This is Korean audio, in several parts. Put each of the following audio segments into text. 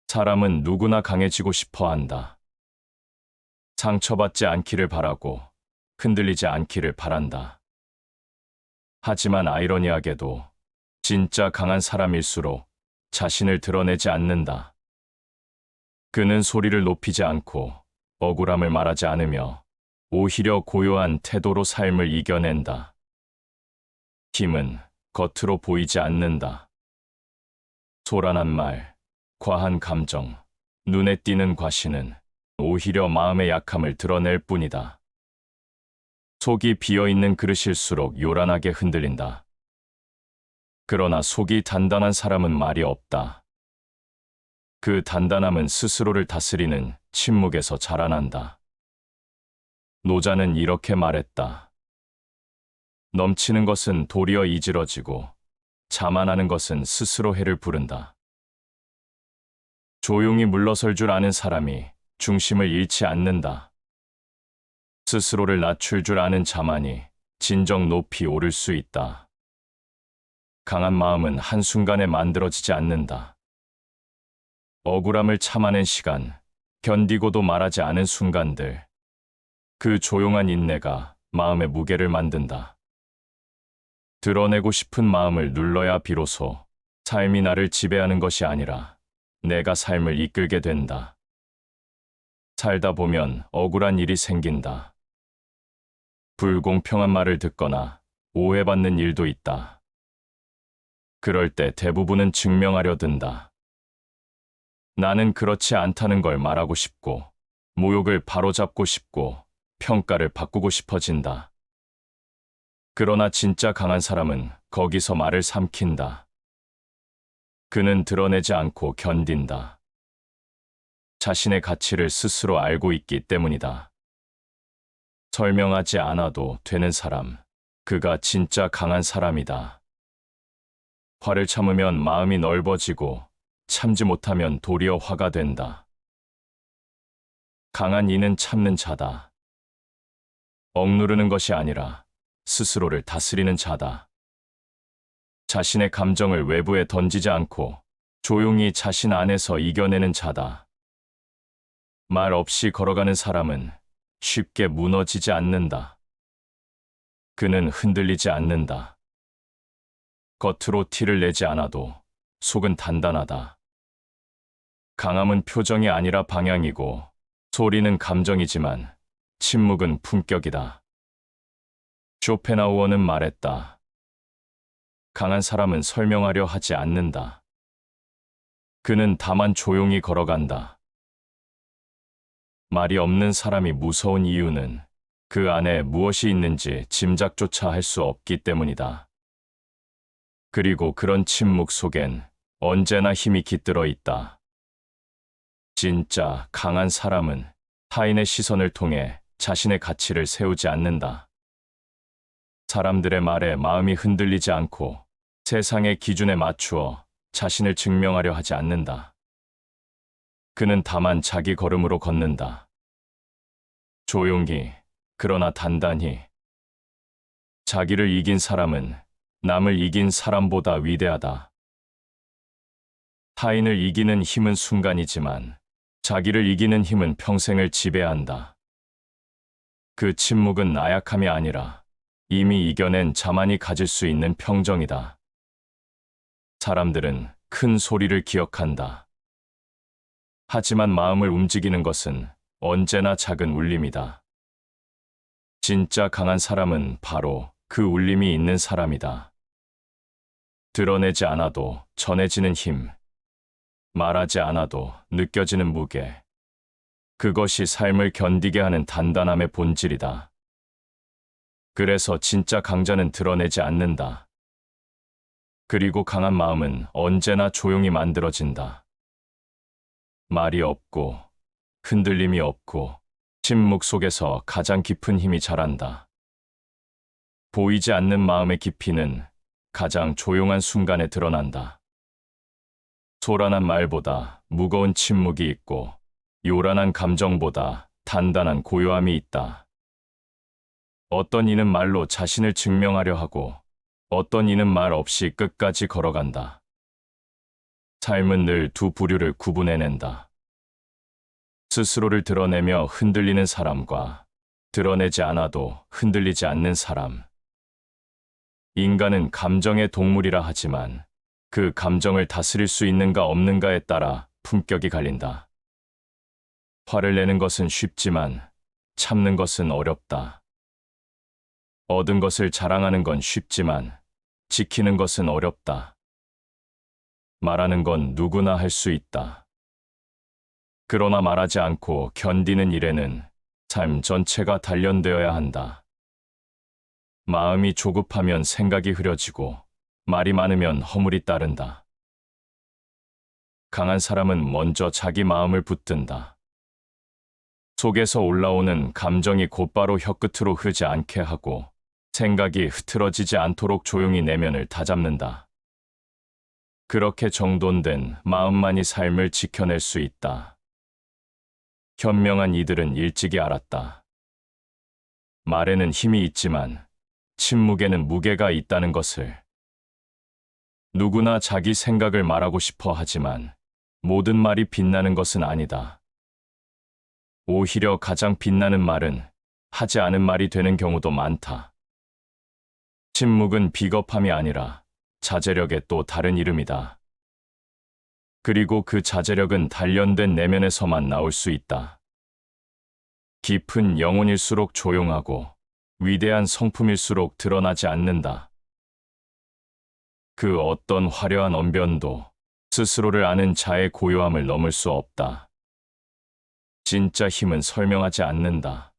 사람은 누구나 강해지고 싶어 한다. 상처받지 않기를 바라고 흔들리지 않기를 바란다. 하지만 아이러니하게도 진짜 강한 사람일수록 자신을 드러내지 않는다. 그는 소리를 높이지 않고 억울함을 말하지 않으며 오히려 고요한 태도로 삶을 이겨낸다. 힘은 겉으로 보이지 않는다. 소란한 말, 과한 감정, 눈에 띄는 과시는 오히려 마음의 약함을 드러낼 뿐이다. 속이 비어있는 그릇일수록 요란하게 흔들린다. 그러나 속이 단단한 사람은 말이 없다. 그 단단함은 스스로를 다스리는 침묵에서 자라난다. 노자는 이렇게 말했다. 넘치는 것은 도리어 이지러지고 자만하는 것은 스스로 해를 부른다. 조용히 물러설 줄 아는 사람이 중심을 잃지 않는다. 스스로를 낮출 줄 아는 자만이 진정 높이 오를 수 있다. 강한 마음은 한순간에 만들어지지 않는다. 억울함을 참아낸 시간, 견디고도 말하지 않은 순간들, 그 조용한 인내가 마음의 무게를 만든다. 드러내고 싶은 마음을 눌러야 비로소 삶이 나를 지배하는 것이 아니라 내가 삶을 이끌게 된다. 살다 보면 억울한 일이 생긴다. 불공평한 말을 듣거나 오해받는 일도 있다. 그럴 때 대부분은 증명하려 든다. 나는 그렇지 않다는 걸 말하고 싶고, 모욕을 바로잡고 싶고, 평가를 바꾸고 싶어진다. 그러나 진짜 강한 사람은 거기서 말을 삼킨다. 그는 드러내지 않고 견딘다. 자신의 가치를 스스로 알고 있기 때문이다. 설명하지 않아도 되는 사람, 그가 진짜 강한 사람이다. 화를 참으면 마음이 넓어지고 참지 못하면 도리어 화가 된다. 강한 이는 참는 자다. 억누르는 것이 아니라 스스로를 다스리는 자다. 자신의 감정을 외부에 던지지 않고 조용히 자신 안에서 이겨내는 자다. 말 없이 걸어가는 사람은 쉽게 무너지지 않는다. 그는 흔들리지 않는다. 겉으로 티를 내지 않아도 속은 단단하다. 강함은 표정이 아니라 방향이고 소리는 감정이지만 침묵은 품격이다. 쇼펜하우어는 말했다. 강한 사람은 설명하려 하지 않는다. 그는 다만 조용히 걸어간다. 말이 없는 사람이 무서운 이유는 그 안에 무엇이 있는지 짐작조차 할 수 없기 때문이다. 그리고 그런 침묵 속엔 언제나 힘이 깃들어 있다. 진짜 강한 사람은 타인의 시선을 통해 자신의 가치를 세우지 않는다. 사람들의 말에 마음이 흔들리지 않고 세상의 기준에 맞추어 자신을 증명하려 하지 않는다. 그는 다만 자기 걸음으로 걷는다. 조용히, 그러나 단단히. 자기를 이긴 사람은 남을 이긴 사람보다 위대하다. 타인을 이기는 힘은 순간이지만 자기를 이기는 힘은 평생을 지배한다. 그 침묵은 나약함이 아니라 이미 이겨낸 자만이 가질 수 있는 평정이다. 사람들은 큰 소리를 기억한다. 하지만 마음을 움직이는 것은 언제나 작은 울림이다. 진짜 강한 사람은 바로 그 울림이 있는 사람이다. 드러내지 않아도 전해지는 힘, 말하지 않아도 느껴지는 무게, 그것이 삶을 견디게 하는 단단함의 본질이다. 그래서 진짜 강자는 드러내지 않는다. 그리고 강한 마음은 언제나 조용히 만들어진다. 말이 없고, 흔들림이 없고, 침묵 속에서 가장 깊은 힘이 자란다. 보이지 않는 마음의 깊이는 가장 조용한 순간에 드러난다. 소란한 말보다 무거운 침묵이 있고, 요란한 감정보다 단단한 고요함이 있다. 어떤 이는 말로 자신을 증명하려 하고, 어떤 이는 말 없이 끝까지 걸어간다. 삶은 늘 두 부류를 구분해낸다. 스스로를 드러내며 흔들리는 사람과 드러내지 않아도 흔들리지 않는 사람. 인간은 감정의 동물이라 하지만 그 감정을 다스릴 수 있는가 없는가에 따라 품격이 갈린다. 화를 내는 것은 쉽지만 참는 것은 어렵다. 얻은 것을 자랑하는 건 쉽지만 지키는 것은 어렵다. 말하는 건 누구나 할 수 있다. 그러나 말하지 않고 견디는 일에는 삶 전체가 단련되어야 한다. 마음이 조급하면 생각이 흐려지고 말이 많으면 허물이 따른다. 강한 사람은 먼저 자기 마음을 붙든다. 속에서 올라오는 감정이 곧바로 혀끝으로 흐르지 않게 하고 생각이 흐트러지지 않도록 조용히 내면을 다잡는다. 그렇게 정돈된 마음만이 삶을 지켜낼 수 있다. 현명한 이들은 일찍이 알았다. 말에는 힘이 있지만 침묵에는 무게가 있다는 것을. 누구나 자기 생각을 말하고 싶어 하지만 모든 말이 빛나는 것은 아니다. 오히려 가장 빛나는 말은 하지 않은 말이 되는 경우도 많다. 침묵은 비겁함이 아니라 자제력의 또 다른 이름이다. 그리고 그 자제력은 단련된 내면에서만 나올 수 있다. 깊은 영혼일수록 조용하고 위대한 성품일수록 드러나지 않는다. 그 어떤 화려한 언변도 스스로를 아는 자의 고요함을 넘을 수 없다. 진짜 힘은 설명하지 않는다.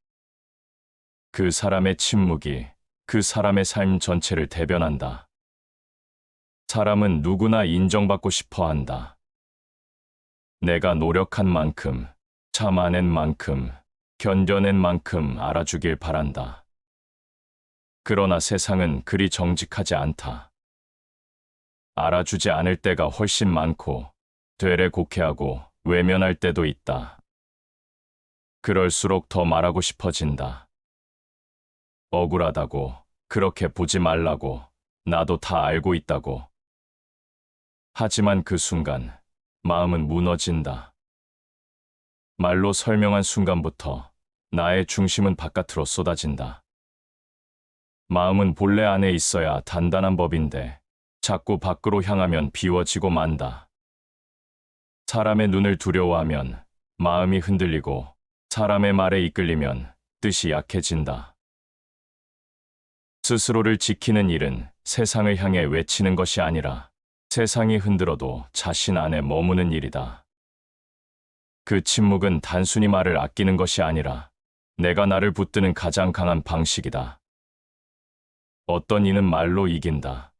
그 사람의 침묵이 그 사람의 삶 전체를 대변한다. 사람은 누구나 인정받고 싶어 한다. 내가 노력한 만큼, 참아낸 만큼, 견뎌낸 만큼 알아주길 바란다. 그러나 세상은 그리 정직하지 않다. 알아주지 않을 때가 훨씬 많고 되레 곡해하고 외면할 때도 있다. 그럴수록 더 말하고 싶어진다. 억울하다고, 그렇게 보지 말라고, 나도 다 알고 있다고. 하지만 그 순간 마음은 무너진다. 말로 설명한 순간부터 나의 중심은 바깥으로 쏟아진다. 마음은 본래 안에 있어야 단단한 법인데 자꾸 밖으로 향하면 비워지고 만다. 사람의 눈을 두려워하면 마음이 흔들리고 사람의 말에 이끌리면 뜻이 약해진다. 스스로를 지키는 일은 세상을 향해 외치는 것이 아니라 세상이 흔들어도 자신 안에 머무는 일이다. 그 침묵은 단순히 말을 아끼는 것이 아니라 내가 나를 붙드는 가장 강한 방식이다. 어떤 이는 말로 이긴다.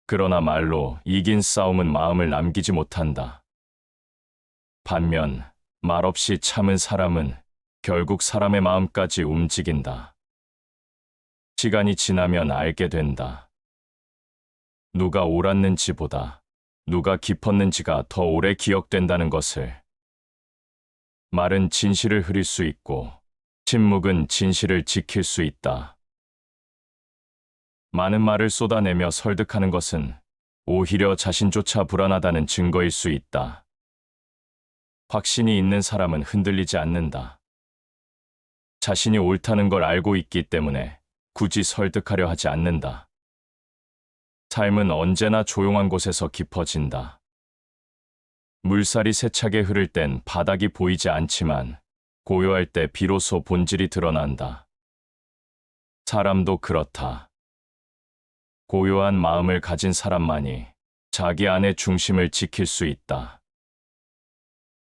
그러나 말로 이긴 싸움은 마음을 남기지 못한다. 반면 말없이 참은 사람은 결국 사람의 마음까지 움직인다. 시간이 지나면 알게 된다. 누가 옳았는지보다 누가 깊었는지가 더 오래 기억된다는 것을. 말은 진실을 흐릴 수 있고 침묵은 진실을 지킬 수 있다. 많은 말을 쏟아내며 설득하는 것은 오히려 자신조차 불안하다는 증거일 수 있다. 확신이 있는 사람은 흔들리지 않는다. 자신이 옳다는 걸 알고 있기 때문에 굳이 설득하려 하지 않는다. 삶은 언제나 조용한 곳에서 깊어진다. 물살이 세차게 흐를 땐 바닥이 보이지 않지만 고요할 때 비로소 본질이 드러난다. 사람도 그렇다. 고요한 마음을 가진 사람만이 자기 안의 중심을 지킬 수 있다.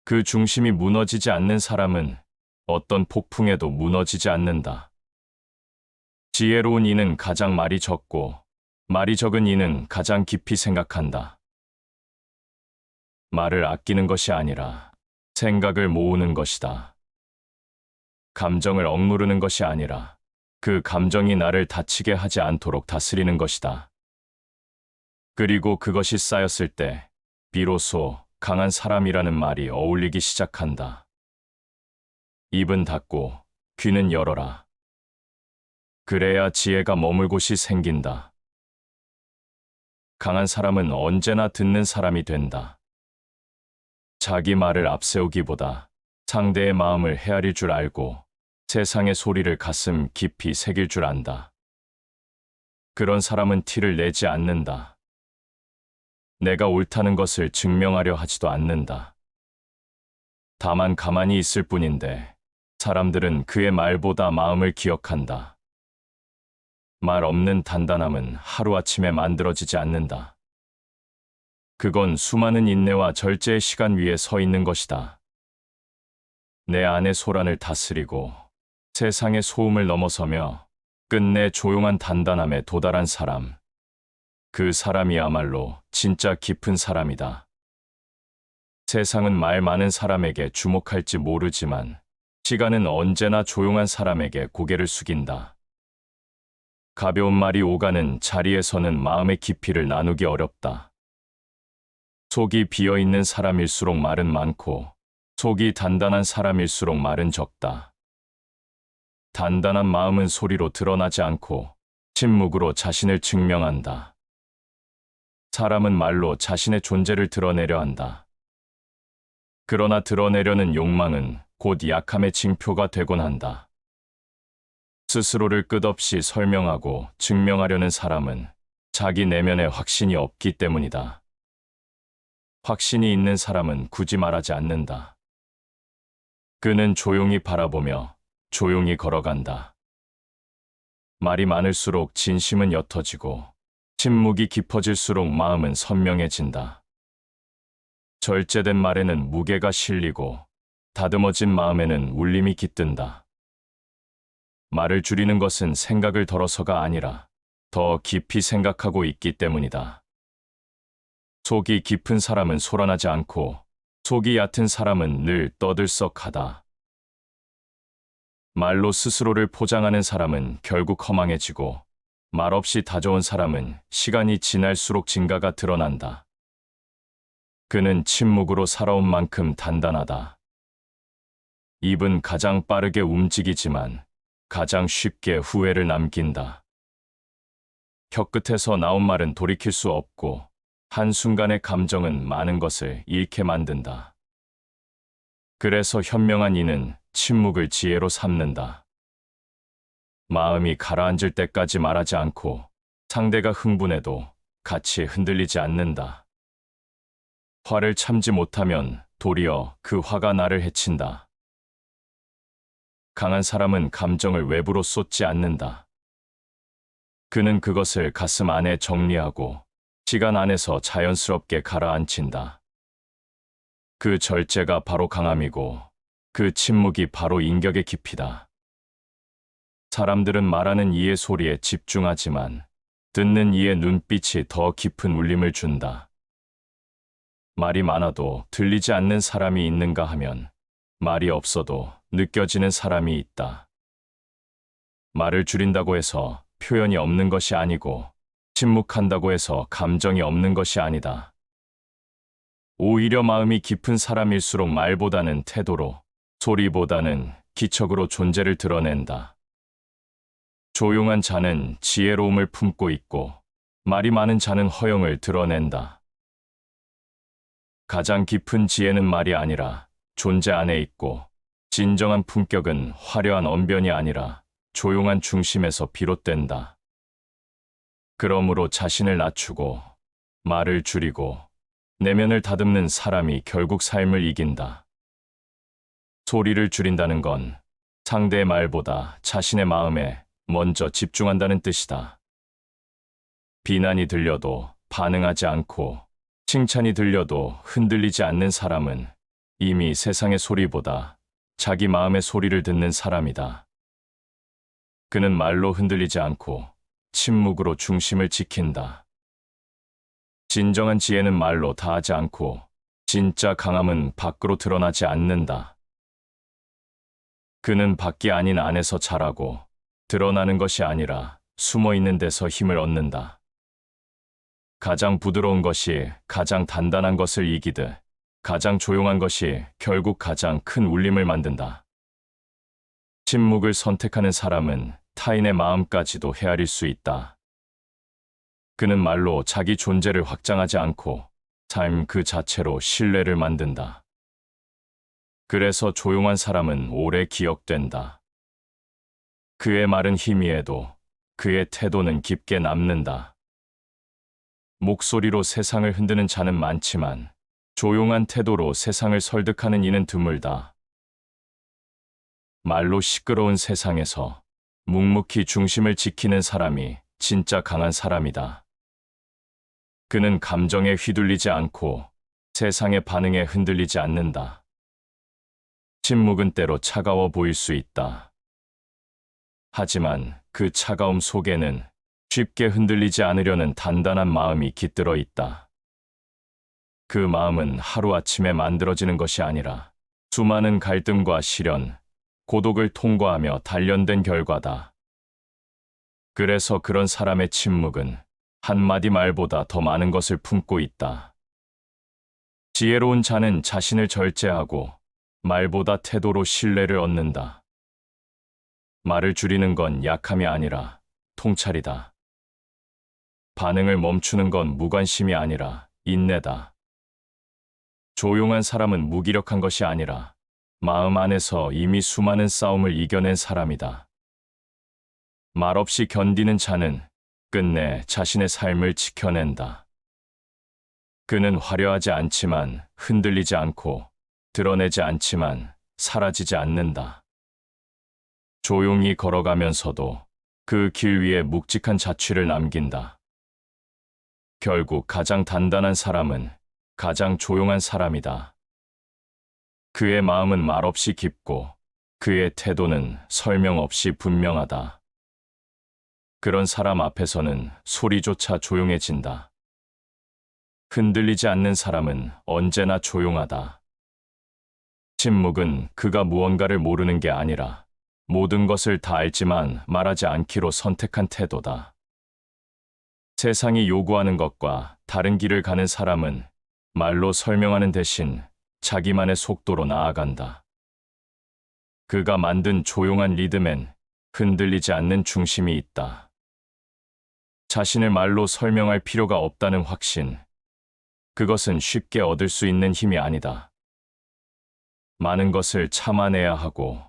그 중심이 무너지지 않는 사람은 어떤 폭풍에도 무너지지 않는다. 지혜로운 이는 가장 말이 적고 말이 적은 이는 가장 깊이 생각한다. 말을 아끼는 것이 아니라 생각을 모으는 것이다. 감정을 억누르는 것이 아니라 그 감정이 나를 다치게 하지 않도록 다스리는 것이다. 그리고 그것이 쌓였을 때 비로소 강한 사람이라는 말이 어울리기 시작한다. 입은 닫고 귀는 열어라. 그래야 지혜가 머물 곳이 생긴다. 강한 사람은 언제나 듣는 사람이 된다. 자기 말을 앞세우기보다 상대의 마음을 헤아릴 줄 알고 세상의 소리를 가슴 깊이 새길 줄 안다. 그런 사람은 티를 내지 않는다. 내가 옳다는 것을 증명하려 하지도 않는다. 다만 가만히 있을 뿐인데 사람들은 그의 말보다 마음을 기억한다. 말 없는 단단함은 하루아침에 만들어지지 않는다. 그건 수많은 인내와 절제의 시간 위에 서 있는 것이다. 내 안의 소란을 다스리고 세상의 소음을 넘어서며 끝내 조용한 단단함에 도달한 사람. 그 사람이야말로 진짜 깊은 사람이다. 세상은 말 많은 사람에게 주목할지 모르지만 시간은 언제나 조용한 사람에게 고개를 숙인다. 가벼운 말이 오가는 자리에서는 마음의 깊이를 나누기 어렵다. 속이 비어있는 사람일수록 말은 많고 속이 단단한 사람일수록 말은 적다. 단단한 마음은 소리로 드러나지 않고 침묵으로 자신을 증명한다. 사람은 말로 자신의 존재를 드러내려 한다. 그러나 드러내려는 욕망은 곧 약함의 징표가 되곤 한다. 스스로를 끝없이 설명하고 증명하려는 사람은 자기 내면에 확신이 없기 때문이다. 확신이 있는 사람은 굳이 말하지 않는다. 그는 조용히 바라보며 조용히 걸어간다. 말이 많을수록 진심은 옅어지고 침묵이 깊어질수록 마음은 선명해진다. 절제된 말에는 무게가 실리고 다듬어진 마음에는 울림이 깃든다. 말을 줄이는 것은 생각을 덜어서가 아니라 더 깊이 생각하고 있기 때문이다. 속이 깊은 사람은 소란하지 않고 속이 얕은 사람은 늘 떠들썩하다. 말로 스스로를 포장하는 사람은 결국 허망해지고 말없이 다져온 사람은 시간이 지날수록 진가가 드러난다. 그는 침묵으로 살아온 만큼 단단하다. 입은 가장 빠르게 움직이지만 가장 쉽게 후회를 남긴다. 혀끝에서 나온 말은 돌이킬 수 없고 한순간의 감정은 많은 것을 잃게 만든다. 그래서 현명한 이는 침묵을 지혜로 삼는다. 마음이 가라앉을 때까지 말하지 않고 상대가 흥분해도 같이 흔들리지 않는다. 화를 참지 못하면 도리어 그 화가 나를 해친다. 강한 사람은 감정을 외부로 쏟지 않는다. 그는 그것을 가슴 안에 정리하고 시간 안에서 자연스럽게 가라앉힌다. 그 절제가 바로 강함이고 그 침묵이 바로 인격의 깊이다. 사람들은 말하는 이의 소리에 집중하지만 듣는 이의 눈빛이 더 깊은 울림을 준다. 말이 많아도 들리지 않는 사람이 있는가 하면 말이 없어도 느껴지는 사람이 있다. 말을 줄인다고 해서 표현이 없는 것이 아니고 침묵한다고 해서 감정이 없는 것이 아니다. 오히려 마음이 깊은 사람일수록 말보다는 태도로, 소리보다는 기척으로 존재를 드러낸다. 조용한 자는 지혜로움을 품고 있고 말이 많은 자는 허영을 드러낸다. 가장 깊은 지혜는 말이 아니라 존재 안에 있고 진정한 품격은 화려한 언변이 아니라 조용한 중심에서 비롯된다. 그러므로 자신을 낮추고 말을 줄이고 내면을 다듬는 사람이 결국 삶을 이긴다. 소리를 줄인다는 건 상대의 말보다 자신의 마음에 먼저 집중한다는 뜻이다. 비난이 들려도 반응하지 않고 칭찬이 들려도 흔들리지 않는 사람은 이미 세상의 소리보다 자기 마음의 소리를 듣는 사람이다. 그는 말로 흔들리지 않고 침묵으로 중심을 지킨다. 진정한 지혜는 말로 다하지 않고 진짜 강함은 밖으로 드러나지 않는다. 그는 밖이 아닌 안에서 자라고 드러나는 것이 아니라 숨어 있는 데서 힘을 얻는다. 가장 부드러운 것이 가장 단단한 것을 이기듯 가장 조용한 것이 결국 가장 큰 울림을 만든다. 침묵을 선택하는 사람은 타인의 마음까지도 헤아릴 수 있다. 그는 말로 자기 존재를 확장하지 않고 삶 그 자체로 신뢰를 만든다. 그래서 조용한 사람은 오래 기억된다. 그의 말은 희미해도 그의 태도는 깊게 남는다. 목소리로 세상을 흔드는 자는 많지만 조용한 태도로 세상을 설득하는 이는 드물다. 말로 시끄러운 세상에서 묵묵히 중심을 지키는 사람이 진짜 강한 사람이다. 그는 감정에 휘둘리지 않고 세상의 반응에 흔들리지 않는다. 침묵은 때로 차가워 보일 수 있다. 하지만 그 차가움 속에는 쉽게 흔들리지 않으려는 단단한 마음이 깃들어 있다. 그 마음은 하루아침에 만들어지는 것이 아니라 수많은 갈등과 시련, 고독을 통과하며 단련된 결과다. 그래서 그런 사람의 침묵은 한마디 말보다 더 많은 것을 품고 있다. 지혜로운 자는 자신을 절제하고 말보다 태도로 신뢰를 얻는다. 말을 줄이는 건 약함이 아니라 통찰이다. 반응을 멈추는 건 무관심이 아니라 인내다. 조용한 사람은 무기력한 것이 아니라 마음 안에서 이미 수많은 싸움을 이겨낸 사람이다. 말없이 견디는 자는 끝내 자신의 삶을 지켜낸다. 그는 화려하지 않지만 흔들리지 않고 드러내지 않지만 사라지지 않는다. 조용히 걸어가면서도 그 길 위에 묵직한 자취를 남긴다. 결국 가장 단단한 사람은 가장 조용한 사람이다. 그의 마음은 말없이 깊고 그의 태도는 설명 없이 분명하다. 그런 사람 앞에서는 소리조차 조용해진다. 흔들리지 않는 사람은 언제나 조용하다. 침묵은 그가 무언가를 모르는 게 아니라 모든 것을 다 알지만 말하지 않기로 선택한 태도다. 세상이 요구하는 것과 다른 길을 가는 사람은 말로 설명하는 대신 자기만의 속도로 나아간다. 그가 만든 조용한 리듬엔 흔들리지 않는 중심이 있다. 자신을 말로 설명할 필요가 없다는 확신. 그것은 쉽게 얻을 수 있는 힘이 아니다. 많은 것을 참아내야 하고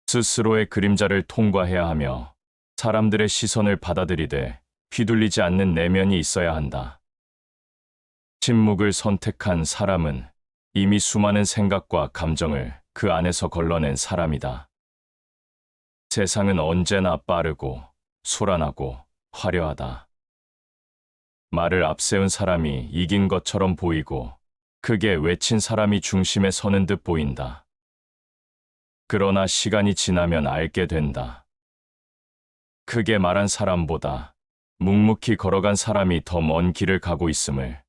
스스로의 그림자를 통과해야 하며 사람들의 시선을 받아들이되 휘둘리지 않는 내면이 있어야 한다. 침묵을 선택한 사람은 이미 수많은 생각과 감정을 그 안에서 걸러낸 사람이다. 세상은 언제나 빠르고 소란하고 화려하다. 말을 앞세운 사람이 이긴 것처럼 보이고 크게 외친 사람이 중심에 서는 듯 보인다. 그러나 시간이 지나면 알게 된다. 크게 말한 사람보다 묵묵히 걸어간 사람이 더 먼 길을 가고 있음을.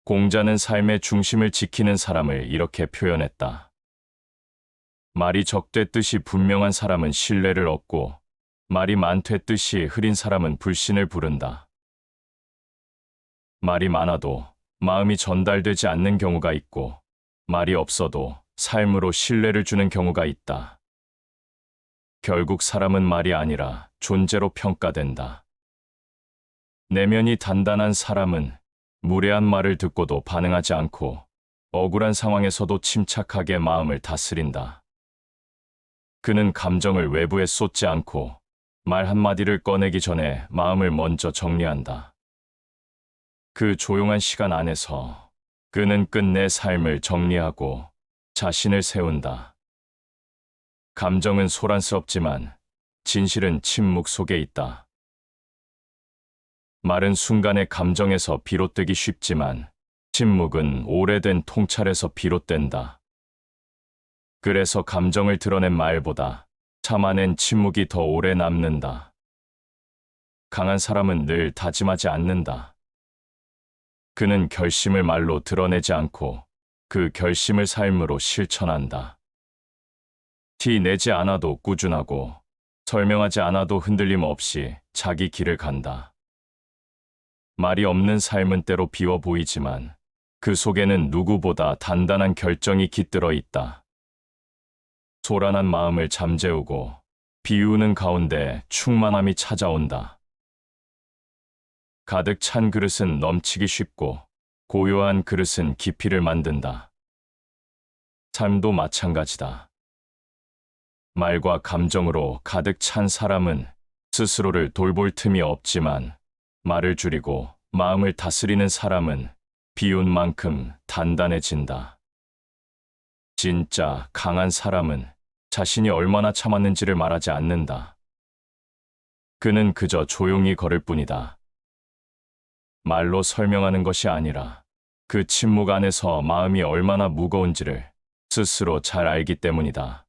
공자는 삶의 중심을 지키는 사람을 이렇게 표현했다. 말이 적되듯이 분명한 사람은 신뢰를 얻고 말이 많되듯이 흐린 사람은 불신을 부른다. 말이 많아도 마음이 전달되지 않는 경우가 있고 말이 없어도 삶으로 신뢰를 주는 경우가 있다. 결국 사람은 말이 아니라 존재로 평가된다. 내면이 단단한 사람은 무례한 말을 듣고도 반응하지 않고 억울한 상황에서도 침착하게 마음을 다스린다. 그는 감정을 외부에 쏟지 않고 말 한마디를 꺼내기 전에 마음을 먼저 정리한다. 그 조용한 시간 안에서 그는 끝내 삶을 정리하고 자신을 세운다. 감정은 소란스럽지만 진실은 침묵 속에 있다. 말은 순간의 감정에서 비롯되기 쉽지만 침묵은 오래된 통찰에서 비롯된다. 그래서 감정을 드러낸 말보다 참아낸 침묵이 더 오래 남는다. 강한 사람은 늘 다짐하지 않는다. 그는 결심을 말로 드러내지 않고 그 결심을 삶으로 실천한다. 티 내지 않아도 꾸준하고 설명하지 않아도 흔들림 없이 자기 길을 간다. 말이 없는 삶은 때로 비워 보이지만 그 속에는 누구보다 단단한 결정이 깃들어 있다. 소란한 마음을 잠재우고 비우는 가운데 충만함이 찾아온다. 가득 찬 그릇은 넘치기 쉽고 고요한 그릇은 깊이를 만든다. 삶도 마찬가지다. 말과 감정으로 가득 찬 사람은 스스로를 돌볼 틈이 없지만 말을 줄이고 마음을 다스리는 사람은 비운 만큼 단단해진다. 진짜 강한 사람은 자신이 얼마나 참았는지를 말하지 않는다. 그는 그저 조용히 걸을 뿐이다. 말로 설명하는 것이 아니라 그 침묵 안에서 마음이 얼마나 무거운지를 스스로 잘 알기 때문이다.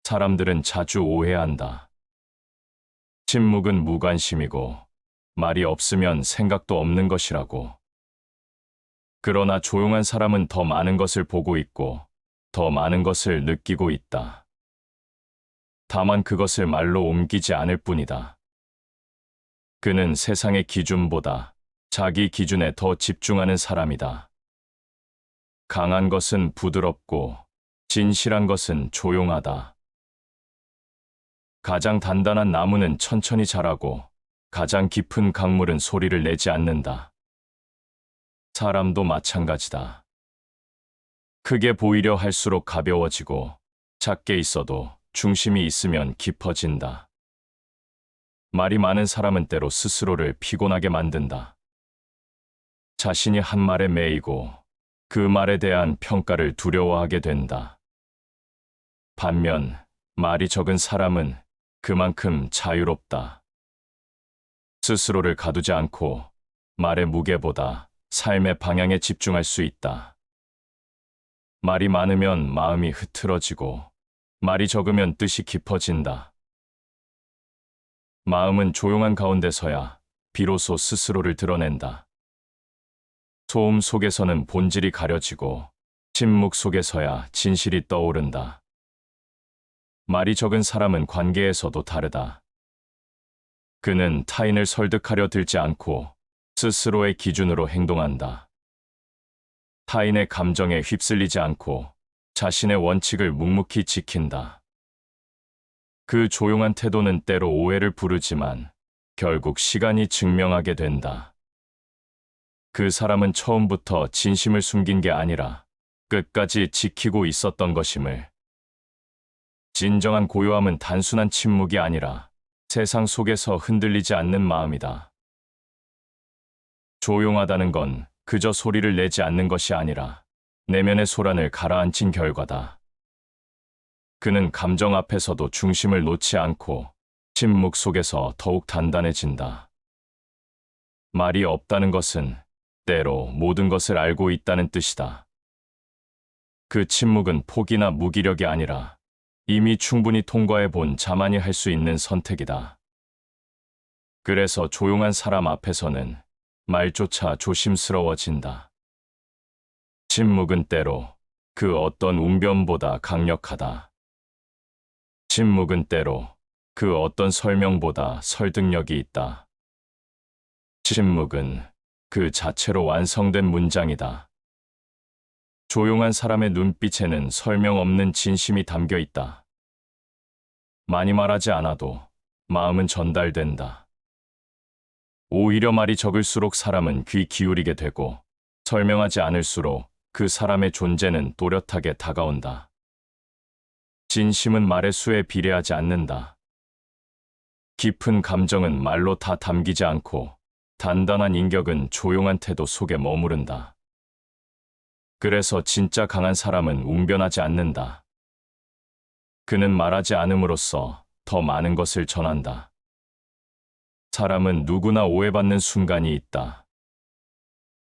사람들은 자주 오해한다. 침묵은 무관심이고 말이 없으면 생각도 없는 것이라고. 그러나 조용한 사람은 더 많은 것을 보고 있고 더 많은 것을 느끼고 있다. 다만 그것을 말로 옮기지 않을 뿐이다. 그는 세상의 기준보다 자기 기준에 더 집중하는 사람이다. 강한 것은 부드럽고 진실한 것은 조용하다. 가장 단단한 나무는 천천히 자라고 가장 깊은 강물은 소리를 내지 않는다. 사람도 마찬가지다. 크게 보이려 할수록 가벼워지고 작게 있어도 중심이 있으면 깊어진다. 말이 많은 사람은 때로 스스로를 피곤하게 만든다. 자신이 한 말에 매이고 그 말에 대한 평가를 두려워하게 된다. 반면 말이 적은 사람은 그만큼 자유롭다. 스스로를 가두지 않고 말의 무게보다 삶의 방향에 집중할 수 있다. 말이 많으면 마음이 흐트러지고 말이 적으면 뜻이 깊어진다. 마음은 조용한 가운데서야 비로소 스스로를 드러낸다. 소음 속에서는 본질이 가려지고 침묵 속에서야 진실이 떠오른다. 말이 적은 사람은 관계에서도 다르다. 그는 타인을 설득하려 들지 않고 스스로의 기준으로 행동한다. 타인의 감정에 휩쓸리지 않고 자신의 원칙을 묵묵히 지킨다. 그 조용한 태도는 때로 오해를 부르지만 결국 시간이 증명하게 된다. 그 사람은 처음부터 진심을 숨긴 게 아니라 끝까지 지키고 있었던 것임을. 진정한 고요함은 단순한 침묵이 아니라 세상 속에서 흔들리지 않는 마음이다. 조용하다는 건 그저 소리를 내지 않는 것이 아니라 내면의 소란을 가라앉힌 결과다. 그는 감정 앞에서도 중심을 놓지 않고 침묵 속에서 더욱 단단해진다. 말이 없다는 것은 때로 모든 것을 알고 있다는 뜻이다. 그 침묵은 포기나 무기력이 아니라 이미 충분히 통과해 본 자만이 할 수 있는 선택이다. 그래서 조용한 사람 앞에서는 말조차 조심스러워진다. 침묵은 때로 그 어떤 웅변보다 강력하다. 침묵은 때로 그 어떤 설명보다 설득력이 있다. 침묵은 그 자체로 완성된 문장이다. 조용한 사람의 눈빛에는 설명 없는 진심이 담겨 있다. 많이 말하지 않아도 마음은 전달된다. 오히려 말이 적을수록 사람은 귀 기울이게 되고 설명하지 않을수록 그 사람의 존재는 또렷하게 다가온다. 진심은 말의 수에 비례하지 않는다. 깊은 감정은 말로 다 담기지 않고 단단한 인격은 조용한 태도 속에 머무른다. 그래서 진짜 강한 사람은 웅변하지 않는다. 그는 말하지 않음으로써 더 많은 것을 전한다. 사람은 누구나 오해받는 순간이 있다.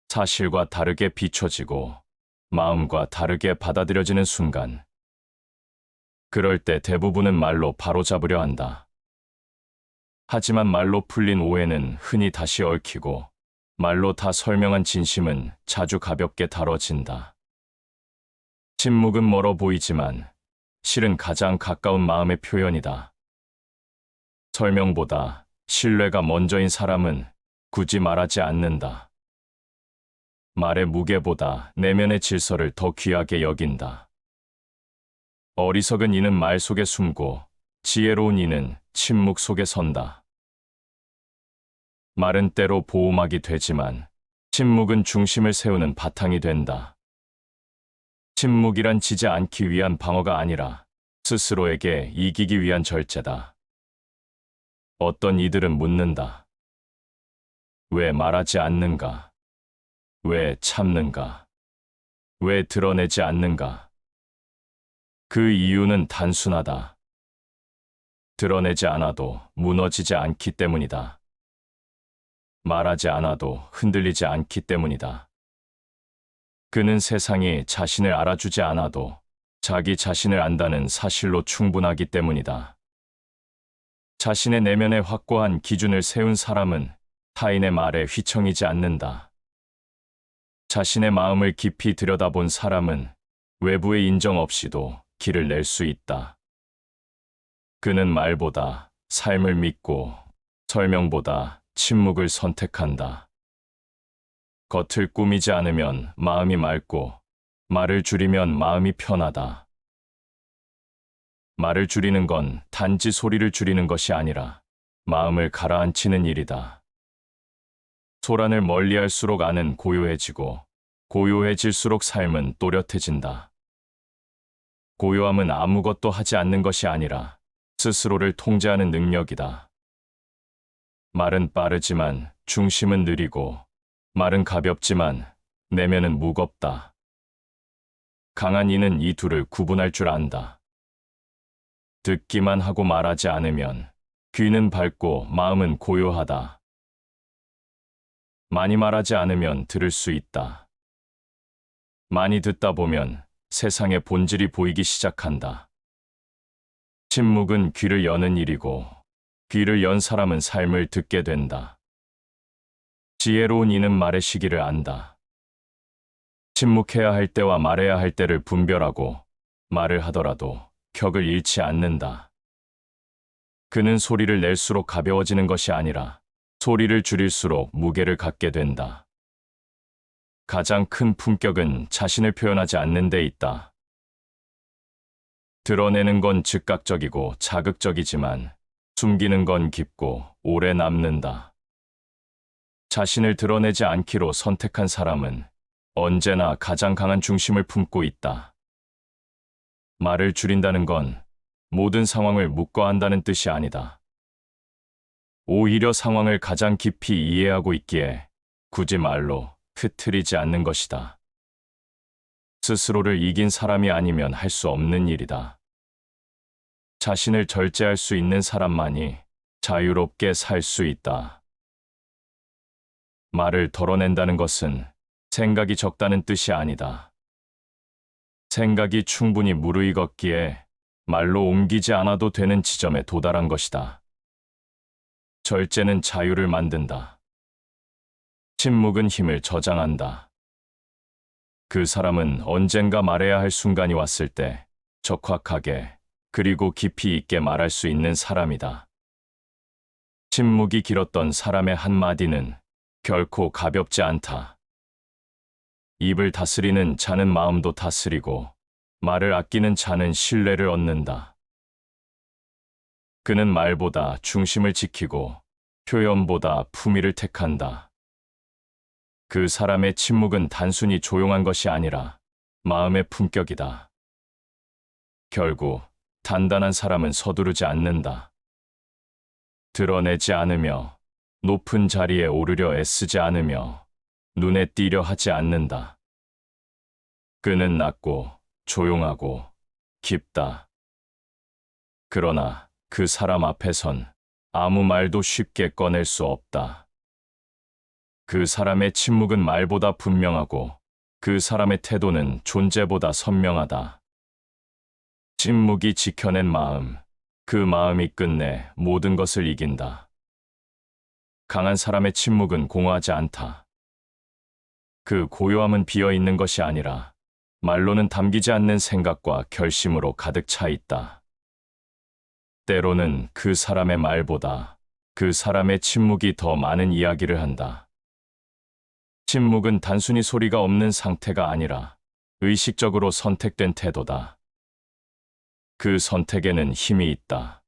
사실과 다르게 비춰지고 마음과 다르게 받아들여지는 순간. 그럴 때 대부분은 말로 바로잡으려 한다. 하지만 말로 풀린 오해는 흔히 다시 얽히고 말로 다 설명한 진심은 자주 가볍게 다뤄진다. 침묵은 멀어 보이지만 실은 가장 가까운 마음의 표현이다. 설명보다 신뢰가 먼저인 사람은 굳이 말하지 않는다. 말의 무게보다 내면의 질서를 더 귀하게 여긴다. 어리석은 이는 말 속에 숨고 지혜로운 이는 침묵 속에 선다. 말은 때로 보호막이 되지만 침묵은 중심을 세우는 바탕이 된다. 침묵이란 지지 않기 위한 방어가 아니라 스스로에게 이기기 위한 절제다. 어떤 이들은 묻는다. 왜 말하지 않는가? 왜 참는가? 왜 드러내지 않는가? 그 이유는 단순하다. 드러내지 않아도 무너지지 않기 때문이다. 말하지 않아도 흔들리지 않기 때문이다. 그는 세상이 자신을 알아주지 않아도 자기 자신을 안다는 사실로 충분하기 때문이다. 자신의 내면에 확고한 기준을 세운 사람은 타인의 말에 휘청이지 않는다. 자신의 마음을 깊이 들여다본 사람은 외부의 인정 없이도 길을 낼 수 있다. 그는 말보다 삶을 믿고 설명보다 침묵을 선택한다. 겉을 꾸미지 않으면 마음이 맑고 말을 줄이면 마음이 편하다. 말을 줄이는 건 단지 소리를 줄이는 것이 아니라 마음을 가라앉히는 일이다. 소란을 멀리할수록 안은 고요해지고 고요해질수록 삶은 또렷해진다. 고요함은 아무것도 하지 않는 것이 아니라 스스로를 통제하는 능력이다. 말은 빠르지만 중심은 느리고 말은 가볍지만 내면은 무겁다. 강한 이는 이 둘을 구분할 줄 안다. 듣기만 하고 말하지 않으면 귀는 밝고 마음은 고요하다. 많이 말하지 않으면 들을 수 있다. 많이 듣다 보면 세상의 본질이 보이기 시작한다. 침묵은 귀를 여는 일이고 귀를 연 사람은 삶을 듣게 된다. 지혜로운 이는 말의 시기를 안다. 침묵해야 할 때와 말해야 할 때를 분별하고 말을 하더라도 격을 잃지 않는다. 그는 소리를 낼수록 가벼워지는 것이 아니라 소리를 줄일수록 무게를 갖게 된다. 가장 큰 품격은 자신을 표현하지 않는 데 있다. 드러내는 건 즉각적이고 자극적이지만 숨기는 건 깊고 오래 남는다. 자신을 드러내지 않기로 선택한 사람은 언제나 가장 강한 중심을 품고 있다. 말을 줄인다는 건 모든 상황을 묵과한다는 뜻이 아니다. 오히려 상황을 가장 깊이 이해하고 있기에 굳이 말로 흐트리지 않는 것이다. 스스로를 이긴 사람이 아니면 할 수 없는 일이다. 자신을 절제할 수 있는 사람만이 자유롭게 살 수 있다. 말을 덜어낸다는 것은 생각이 적다는 뜻이 아니다. 생각이 충분히 무르익었기에 말로 옮기지 않아도 되는 지점에 도달한 것이다. 절제는 자유를 만든다. 침묵은 힘을 저장한다. 그 사람은 언젠가 말해야 할 순간이 왔을 때 적확하게 그리고 깊이 있게 말할 수 있는 사람이다. 침묵이 길었던 사람의 한마디는 결코 가볍지 않다. 입을 다스리는 자는 마음도 다스리고 말을 아끼는 자는 신뢰를 얻는다. 그는 말보다 중심을 지키고 표현보다 품위를 택한다. 그 사람의 침묵은 단순히 조용한 것이 아니라 마음의 품격이다. 결국 단단한 사람은 서두르지 않는다. 드러내지 않으며 높은 자리에 오르려 애쓰지 않으며 눈에 띄려 하지 않는다. 그는 낮고 조용하고 깊다. 그러나 그 사람 앞에선 아무 말도 쉽게 꺼낼 수 없다. 그 사람의 침묵은 말보다 분명하고 그 사람의 태도는 존재보다 선명하다. 침묵이 지켜낸 마음, 그 마음이 끝내 모든 것을 이긴다. 강한 사람의 침묵은 공허하지 않다. 그 고요함은 비어있는 것이 아니라 말로는 담기지 않는 생각과 결심으로 가득 차 있다. 때로는 그 사람의 말보다 그 사람의 침묵이 더 많은 이야기를 한다. 침묵은 단순히 소리가 없는 상태가 아니라 의식적으로 선택된 태도다. 그 선택에는 힘이 있다.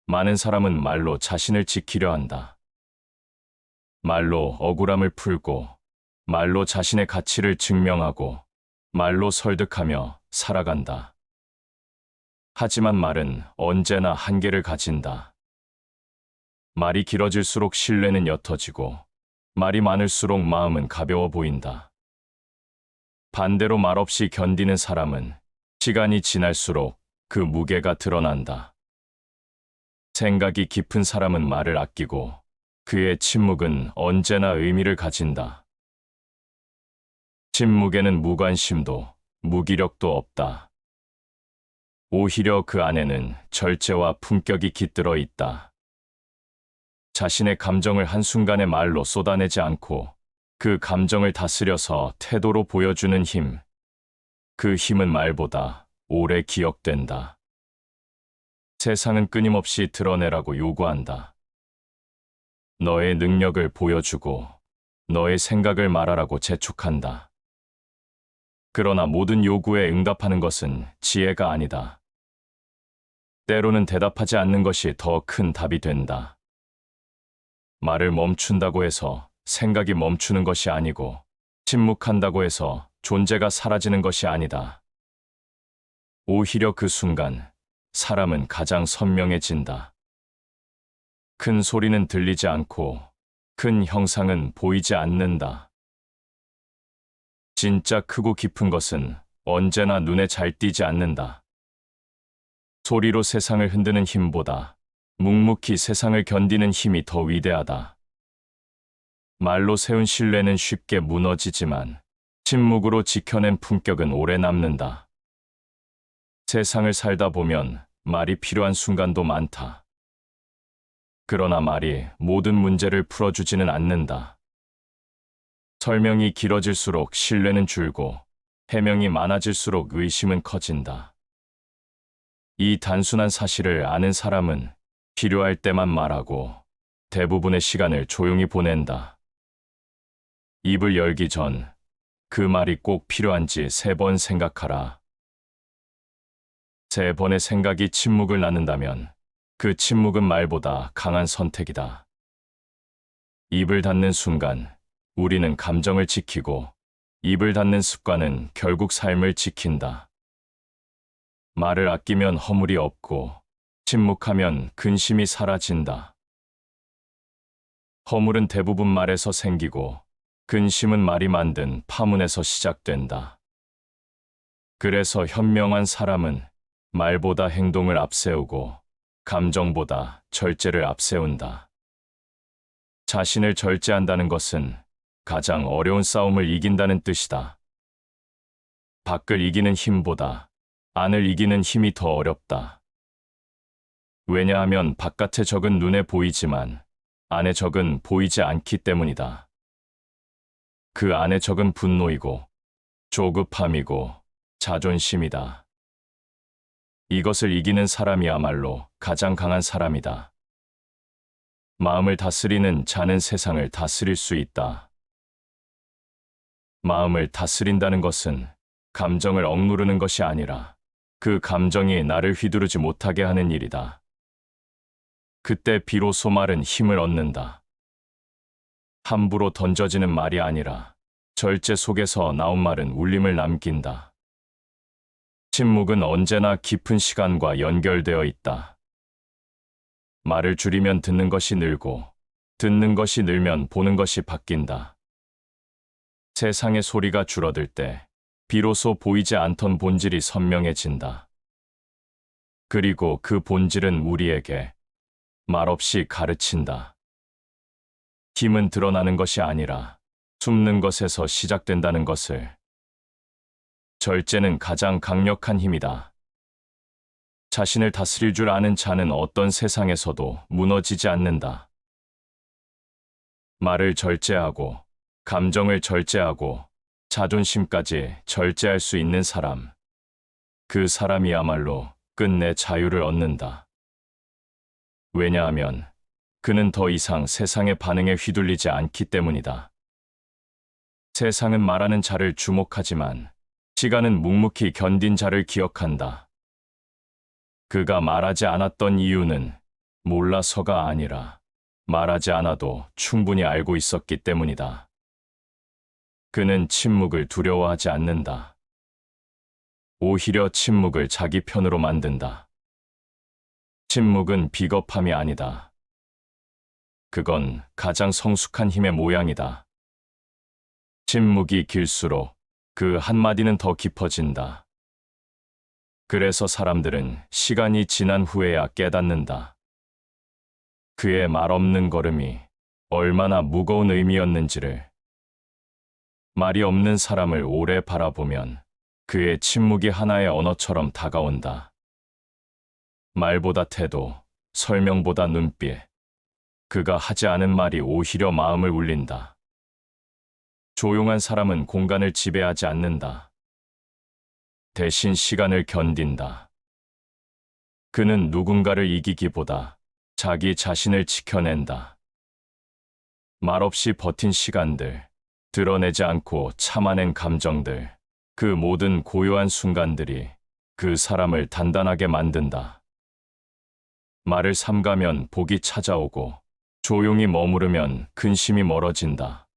많은 사람은 말로 자신을 지키려 한다. 말로 억울함을 풀고, 말로 자신의 가치를 증명하고, 말로 설득하며 살아간다. 하지만 말은 언제나 한계를 가진다. 말이 길어질수록 신뢰는 옅어지고, 말이 많을수록 마음은 가벼워 보인다. 반대로 말없이 견디는 사람은 시간이 지날수록 그 무게가 드러난다. 생각이 깊은 사람은 말을 아끼고, 그의 침묵은 언제나 의미를 가진다. 침묵에는 무관심도 무기력도 없다. 오히려 그 안에는 절제와 품격이 깃들어 있다. 자신의 감정을 한순간에 말로 쏟아내지 않고 그 감정을 다스려서 태도로 보여주는 힘. 그 힘은 말보다 오래 기억된다. 세상은 끊임없이 드러내라고 요구한다. 너의 능력을 보여주고 너의 생각을 말하라고 재촉한다. 그러나 모든 요구에 응답하는 것은 지혜가 아니다. 때로는 대답하지 않는 것이 더 큰 답이 된다. 말을 멈춘다고 해서 생각이 멈추는 것이 아니고, 침묵한다고 해서 존재가 사라지는 것이 아니다. 오히려 그 순간 사람은 가장 선명해진다. 큰 소리는 들리지 않고 큰 형상은 보이지 않는다. 진짜 크고 깊은 것은 언제나 눈에 잘 띄지 않는다. 소리로 세상을 흔드는 힘보다 묵묵히 세상을 견디는 힘이 더 위대하다. 말로 세운 신뢰는 쉽게 무너지지만 침묵으로 지켜낸 품격은 오래 남는다. 세상을 살다 보면 말이 필요한 순간도 많다. 그러나 말이 모든 문제를 풀어주지는 않는다. 설명이 길어질수록 신뢰는 줄고 해명이 많아질수록 의심은 커진다. 이 단순한 사실을 아는 사람은 필요할 때만 말하고 대부분의 시간을 조용히 보낸다. 입을 열기 전 그 말이 꼭 필요한지 3번 생각하라. 3번의 생각이 침묵을 낳는다면 그 침묵은 말보다 강한 선택이다. 입을 닫는 순간 우리는 감정을 지키고, 입을 닫는 습관은 결국 삶을 지킨다. 말을 아끼면 허물이 없고, 침묵하면 근심이 사라진다. 허물은 대부분 말에서 생기고, 근심은 말이 만든 파문에서 시작된다. 그래서 현명한 사람은 말보다 행동을 앞세우고, 감정보다 절제를 앞세운다. 자신을 절제한다는 것은 가장 어려운 싸움을 이긴다는 뜻이다. 밖을 이기는 힘보다 안을 이기는 힘이 더 어렵다. 왜냐하면 바깥의 적은 눈에 보이지만 안의 적은 보이지 않기 때문이다. 그 안의 적은 분노이고 조급함이고 자존심이다. 이것을 이기는 사람이야말로 가장 강한 사람이다. 마음을 다스리는 자는 세상을 다스릴 수 있다. 마음을 다스린다는 것은 감정을 억누르는 것이 아니라 그 감정이 나를 휘두르지 못하게 하는 일이다. 그때 비로소 말은 힘을 얻는다. 함부로 던져지는 말이 아니라 절제 속에서 나온 말은 울림을 남긴다. 침묵은 언제나 깊은 시간과 연결되어 있다. 말을 줄이면 듣는 것이 늘고, 듣는 것이 늘면 보는 것이 바뀐다. 세상의 소리가 줄어들 때 비로소 보이지 않던 본질이 선명해진다. 그리고 그 본질은 우리에게 말없이 가르친다. 힘은 드러나는 것이 아니라 숨는 것에서 시작된다는 것을. 절제는 가장 강력한 힘이다. 자신을 다스릴 줄 아는 자는 어떤 세상에서도 무너지지 않는다. 말을 절제하고, 감정을 절제하고, 자존심까지 절제할 수 있는 사람. 그 사람이야말로 끝내 자유를 얻는다. 왜냐하면 그는 더 이상 세상의 반응에 휘둘리지 않기 때문이다. 세상은 말하는 자를 주목하지만 시간은 묵묵히 견딘 자를 기억한다. 그가 말하지 않았던 이유는 몰라서가 아니라 말하지 않아도 충분히 알고 있었기 때문이다. 그는 침묵을 두려워하지 않는다. 오히려 침묵을 자기 편으로 만든다. 침묵은 비겁함이 아니다. 그건 가장 성숙한 힘의 모양이다. 침묵이 길수록 그 한마디는 더 깊어진다. 그래서 사람들은 시간이 지난 후에야 깨닫는다. 그의 말 없는 걸음이 얼마나 무거운 의미였는지를. 말이 없는 사람을 오래 바라보면 그의 침묵이 하나의 언어처럼 다가온다. 말보다 태도, 설명보다 눈빛. 그가 하지 않은 말이 오히려 마음을 울린다. 조용한 사람은 공간을 지배하지 않는다. 대신 시간을 견딘다. 그는 누군가를 이기기보다 자기 자신을 지켜낸다. 말없이 버틴 시간들, 드러내지 않고 참아낸 감정들, 그 모든 고요한 순간들이 그 사람을 단단하게 만든다. 말을 삼가면 복이 찾아오고 조용히 머무르면 근심이 멀어진다.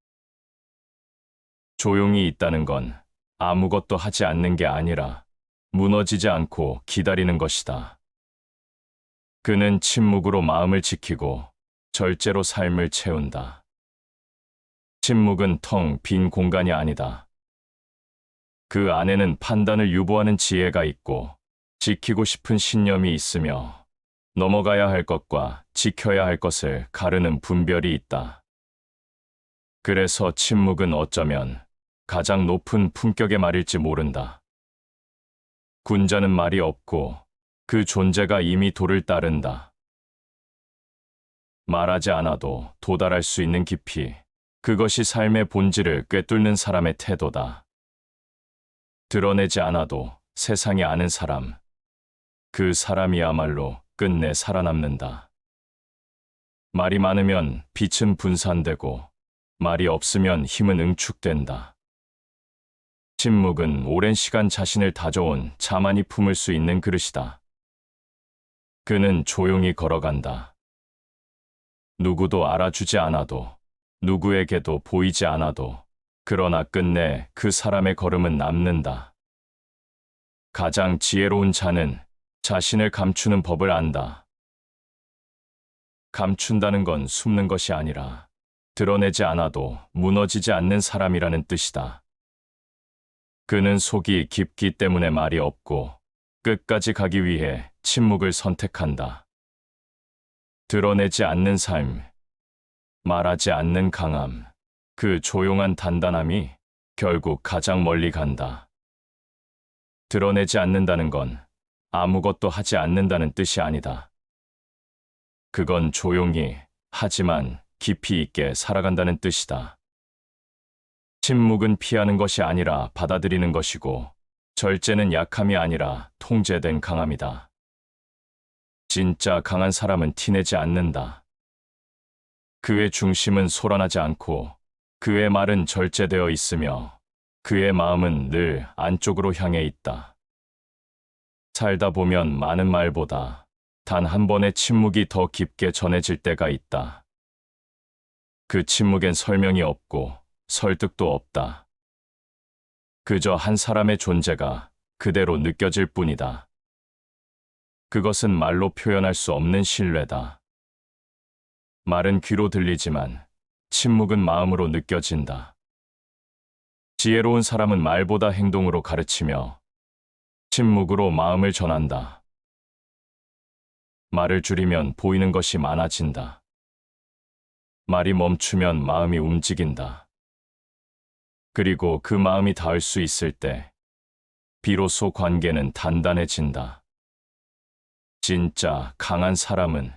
조용히 있다는 건 아무것도 하지 않는 게 아니라 무너지지 않고 기다리는 것이다. 그는 침묵으로 마음을 지키고 절제로 삶을 채운다. 침묵은 텅 빈 공간이 아니다. 그 안에는 판단을 유보하는 지혜가 있고 지키고 싶은 신념이 있으며 넘어가야 할 것과 지켜야 할 것을 가르는 분별이 있다. 그래서 침묵은 어쩌면 가장 높은 품격의 말일지 모른다. 군자는 말이 없고 그 존재가 이미 도를 따른다. 말하지 않아도 도달할 수 있는 깊이, 그것이 삶의 본질을 꿰뚫는 사람의 태도다. 드러내지 않아도 세상이 아는 사람, 그 사람이야말로 끝내 살아남는다. 말이 많으면 빛은 분산되고 말이 없으면 힘은 응축된다. 침묵은 오랜 시간 자신을 다져온 자만이 품을 수 있는 그릇이다. 그는 조용히 걸어간다. 누구도 알아주지 않아도, 누구에게도 보이지 않아도, 그러나 끝내 그 사람의 걸음은 남는다. 가장 지혜로운 자는 자신을 감추는 법을 안다. 감춘다는 건 숨는 것이 아니라 드러내지 않아도 무너지지 않는 사람이라는 뜻이다. 그는 속이 깊기 때문에 말이 없고 끝까지 가기 위해 침묵을 선택한다. 드러내지 않는 삶, 말하지 않는 강함, 그 조용한 단단함이 결국 가장 멀리 간다. 드러내지 않는다는 건 아무것도 하지 않는다는 뜻이 아니다. 그건 조용히, 하지만 깊이 있게 살아간다는 뜻이다. 침묵은 피하는 것이 아니라 받아들이는 것이고, 절제는 약함이 아니라 통제된 강함이다. 진짜 강한 사람은 티내지 않는다. 그의 중심은 솟아나지 않고, 그의 말은 절제되어 있으며, 그의 마음은 늘 안쪽으로 향해 있다. 살다 보면 많은 말보다 단 한 번의 침묵이 더 깊게 전해질 때가 있다. 그 침묵엔 설명이 없고 설득도 없다. 그저 한 사람의 존재가 그대로 느껴질 뿐이다. 그것은 말로 표현할 수 없는 신뢰다. 말은 귀로 들리지만 침묵은 마음으로 느껴진다. 지혜로운 사람은 말보다 행동으로 가르치며 침묵으로 마음을 전한다. 말을 줄이면 보이는 것이 많아진다. 말이 멈추면 마음이 움직인다. 그리고 그 마음이 닿을 수 있을 때 비로소 관계는 단단해진다. 진짜 강한 사람은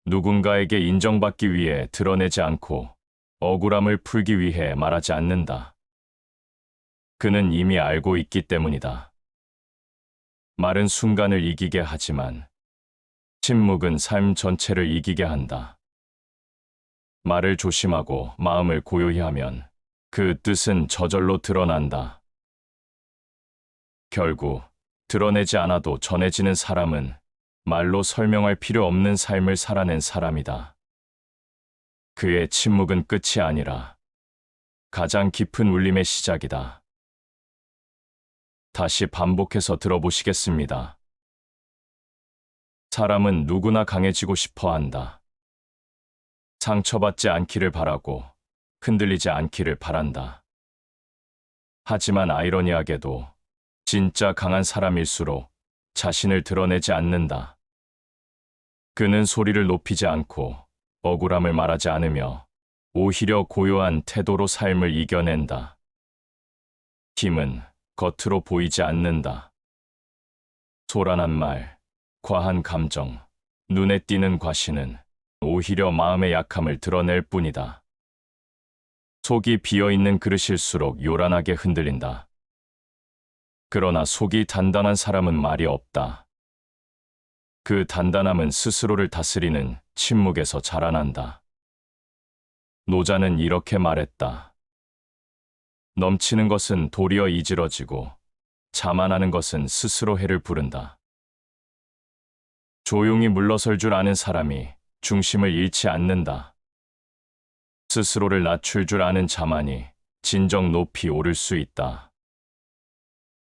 누군가에게 인정받기 위해 드러내지 않고 억울함을 풀기 위해 말하지 않는다. 그는 이미 알고 있기 때문이다. 말은 순간을 이기게 하지만 침묵은 삶 전체를 이기게 한다. 말을 조심하고 마음을 고요히 하면 그 뜻은 저절로 드러난다. 결국 드러내지 않아도 전해지는 사람은 말로 설명할 필요 없는 삶을 살아낸 사람이다. 그의 침묵은 끝이 아니라 가장 깊은 울림의 시작이다. 다시 반복해서 들어보시겠습니다. 사람은 누구나 강해지고 싶어 한다. 상처받지 않기를 바라고 흔들리지 않기를 바란다. 하지만 아이러니하게도 진짜 강한 사람일수록 자신을 드러내지 않는다. 그는 소리를 높이지 않고 억울함을 말하지 않으며 오히려 고요한 태도로 삶을 이겨낸다. 힘은 겉으로 보이지 않는다. 소란한 말, 과한 감정, 눈에 띄는 과시는 오히려 마음의 약함을 드러낼 뿐이다. 속이 비어있는 그릇일수록 요란하게 흔들린다. 그러나 속이 단단한 사람은 말이 없다. 그 단단함은 스스로를 다스리는 침묵에서 자라난다. 노자는 이렇게 말했다. 넘치는 것은 도리어 이지러지고 자만하는 것은 스스로 해를 부른다. 조용히 물러설 줄 아는 사람이 중심을 잃지 않는다. 스스로를 낮출 줄 아는 자만이 진정 높이 오를 수 있다.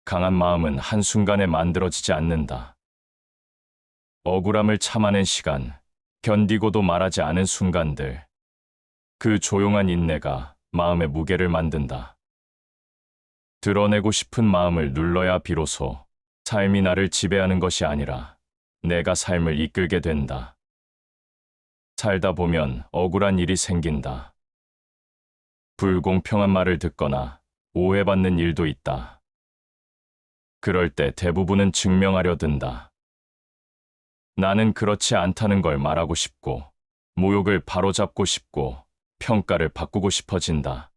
강한 마음은 한순간에 만들어지지 않는다. 억울함을 참아낸 시간, 견디고도 말하지 않은 순간들, 그 조용한 인내가 마음의 무게를 만든다. 드러내고 싶은 마음을 눌러야 비로소 삶이 나를 지배하는 것이 아니라 내가 삶을 이끌게 된다. 살다 보면 억울한 일이 생긴다. 불공평한 말을 듣거나 오해받는 일도 있다. 그럴 때 대부분은 증명하려 든다. 나는 그렇지 않다는 걸 말하고 싶고, 모욕을 바로잡고 싶고, 평가를 바꾸고 싶어진다.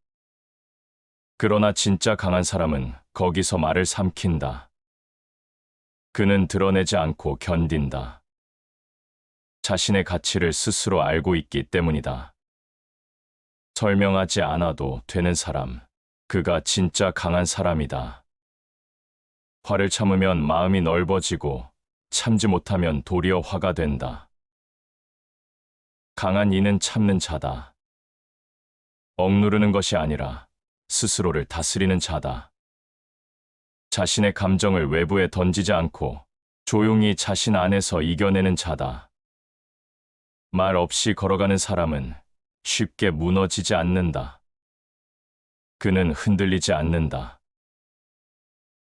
그러나 진짜 강한 사람은 거기서 말을 삼킨다. 그는 드러내지 않고 견딘다. 자신의 가치를 스스로 알고 있기 때문이다. 설명하지 않아도 되는 사람, 그가 진짜 강한 사람이다. 화를 참으면 마음이 넓어지고 참지 못하면 도리어 화가 된다. 강한 이는 참는 자다. 억누르는 것이 아니라 스스로를 다스리는 자다. 자신의 감정을 외부에 던지지 않고 조용히 자신 안에서 이겨내는 자다. 말 없이 걸어가는 사람은 쉽게 무너지지 않는다. 그는 흔들리지 않는다.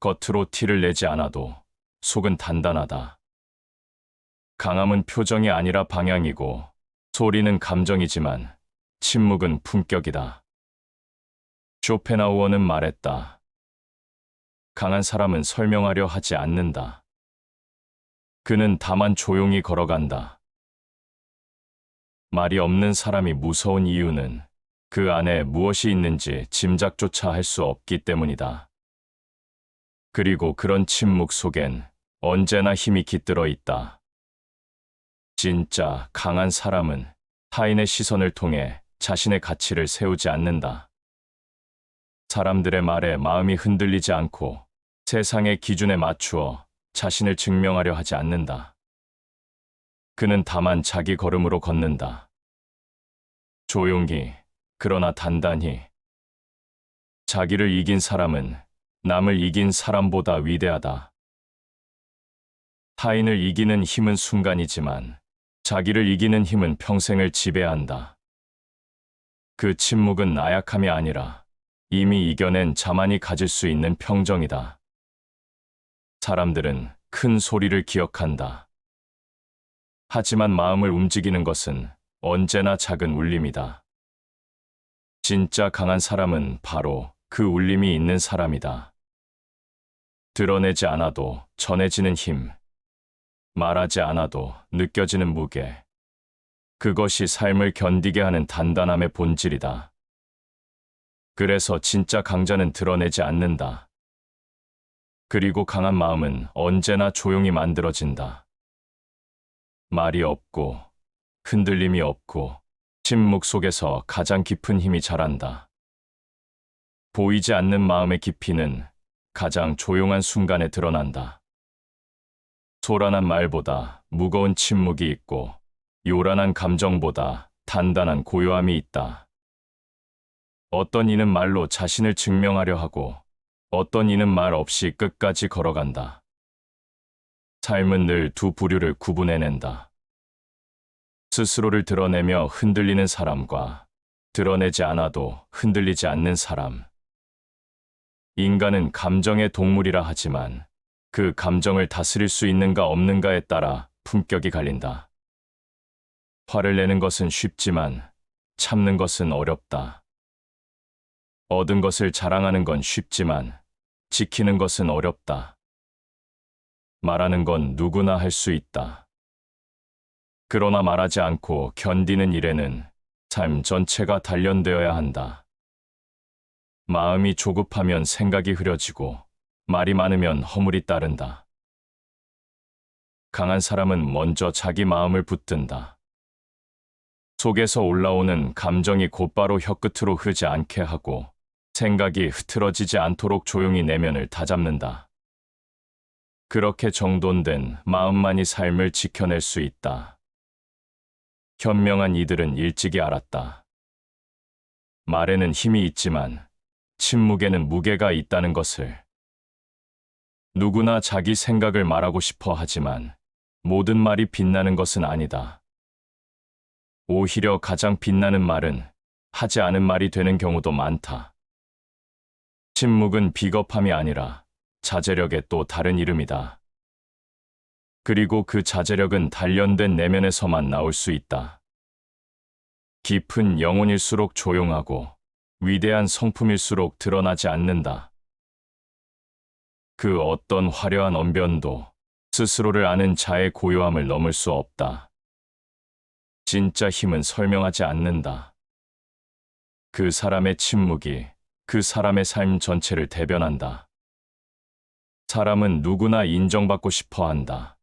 겉으로 티를 내지 않아도 속은 단단하다. 강함은 표정이 아니라 방향이고, 소리는 감정이지만 침묵은 품격이다. 쇼펜하우어는 말했다. 강한 사람은 설명하려 하지 않는다. 그는 다만 조용히 걸어간다. 말이 없는 사람이 무서운 이유는 그 안에 무엇이 있는지 짐작조차 할 수 없기 때문이다. 그리고 그런 침묵 속엔 언제나 힘이 깃들어 있다. 진짜 강한 사람은 타인의 시선을 통해 자신의 가치를 세우지 않는다. 사람들의 말에 마음이 흔들리지 않고 세상의 기준에 맞추어 자신을 증명하려 하지 않는다. 그는 다만 자기 걸음으로 걷는다. 조용히, 그러나 단단히. 자기를 이긴 사람은 남을 이긴 사람보다 위대하다. 타인을 이기는 힘은 순간이지만 자기를 이기는 힘은 평생을 지배한다. 그 침묵은 나약함이 아니라 이미 이겨낸 자만이 가질 수 있는 평정이다. 사람들은 큰 소리를 기억한다. 하지만 마음을 움직이는 것은 언제나 작은 울림이다. 진짜 강한 사람은 바로 그 울림이 있는 사람이다. 드러내지 않아도 전해지는 힘, 말하지 않아도 느껴지는 무게, 그것이 삶을 견디게 하는 단단함의 본질이다. 그래서 진짜 강자는 드러내지 않는다. 그리고 강한 마음은 언제나 조용히 만들어진다. 말이 없고, 흔들림이 없고, 침묵 속에서 가장 깊은 힘이 자란다. 보이지 않는 마음의 깊이는 가장 조용한 순간에 드러난다. 소란한 말보다 무거운 침묵이 있고, 요란한 감정보다 단단한 고요함이 있다. 어떤 이는 말로 자신을 증명하려 하고 어떤 이는 말 없이 끝까지 걸어간다. 삶은 늘 두 부류를 구분해낸다. 스스로를 드러내며 흔들리는 사람과 드러내지 않아도 흔들리지 않는 사람. 인간은 감정의 동물이라 하지만 그 감정을 다스릴 수 있는가 없는가에 따라 품격이 갈린다. 화를 내는 것은 쉽지만 참는 것은 어렵다. 얻은 것을 자랑하는 건 쉽지만 지키는 것은 어렵다. 말하는 건 누구나 할 수 있다. 그러나 말하지 않고 견디는 일에는 삶 전체가 단련되어야 한다. 마음이 조급하면 생각이 흐려지고 말이 많으면 허물이 따른다. 강한 사람은 먼저 자기 마음을 붙든다. 속에서 올라오는 감정이 곧바로 혀끝으로 흐르지 않게 하고 생각이 흐트러지지 않도록 조용히 내면을 다잡는다. 그렇게 정돈된 마음만이 삶을 지켜낼 수 있다. 현명한 이들은 일찍이 알았다. 말에는 힘이 있지만 침묵에는 무게가 있다는 것을. 누구나 자기 생각을 말하고 싶어 하지만 모든 말이 빛나는 것은 아니다. 오히려 가장 빛나는 말은 하지 않은 말이 되는 경우도 많다. 침묵은 비겁함이 아니라 자제력의 또 다른 이름이다. 그리고 그 자제력은 단련된 내면에서만 나올 수 있다. 깊은 영혼일수록 조용하고 위대한 성품일수록 드러나지 않는다. 그 어떤 화려한 언변도 스스로를 아는 자의 고요함을 넘을 수 없다. 진짜 힘은 설명하지 않는다. 그 사람의 침묵이 그 사람의 삶 전체를 대변한다. 사람은 누구나 인정받고 싶어 한다.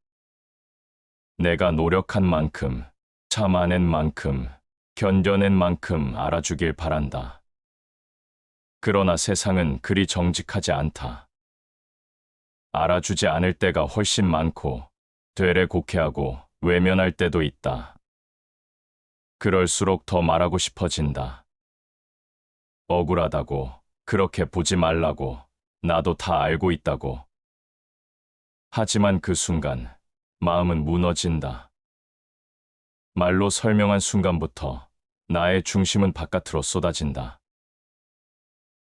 내가 노력한 만큼, 참아낸 만큼, 견뎌낸 만큼 알아주길 바란다. 그러나 세상은 그리 정직하지 않다. 알아주지 않을 때가 훨씬 많고 되레 곡해하고 외면할 때도 있다. 그럴수록 더 말하고 싶어진다. 억울하다고, 그렇게 보지 말라고, 나도 다 알고 있다고. 하지만 그 순간 마음은 무너진다. 말로 설명한 순간부터 나의 중심은 바깥으로 쏟아진다.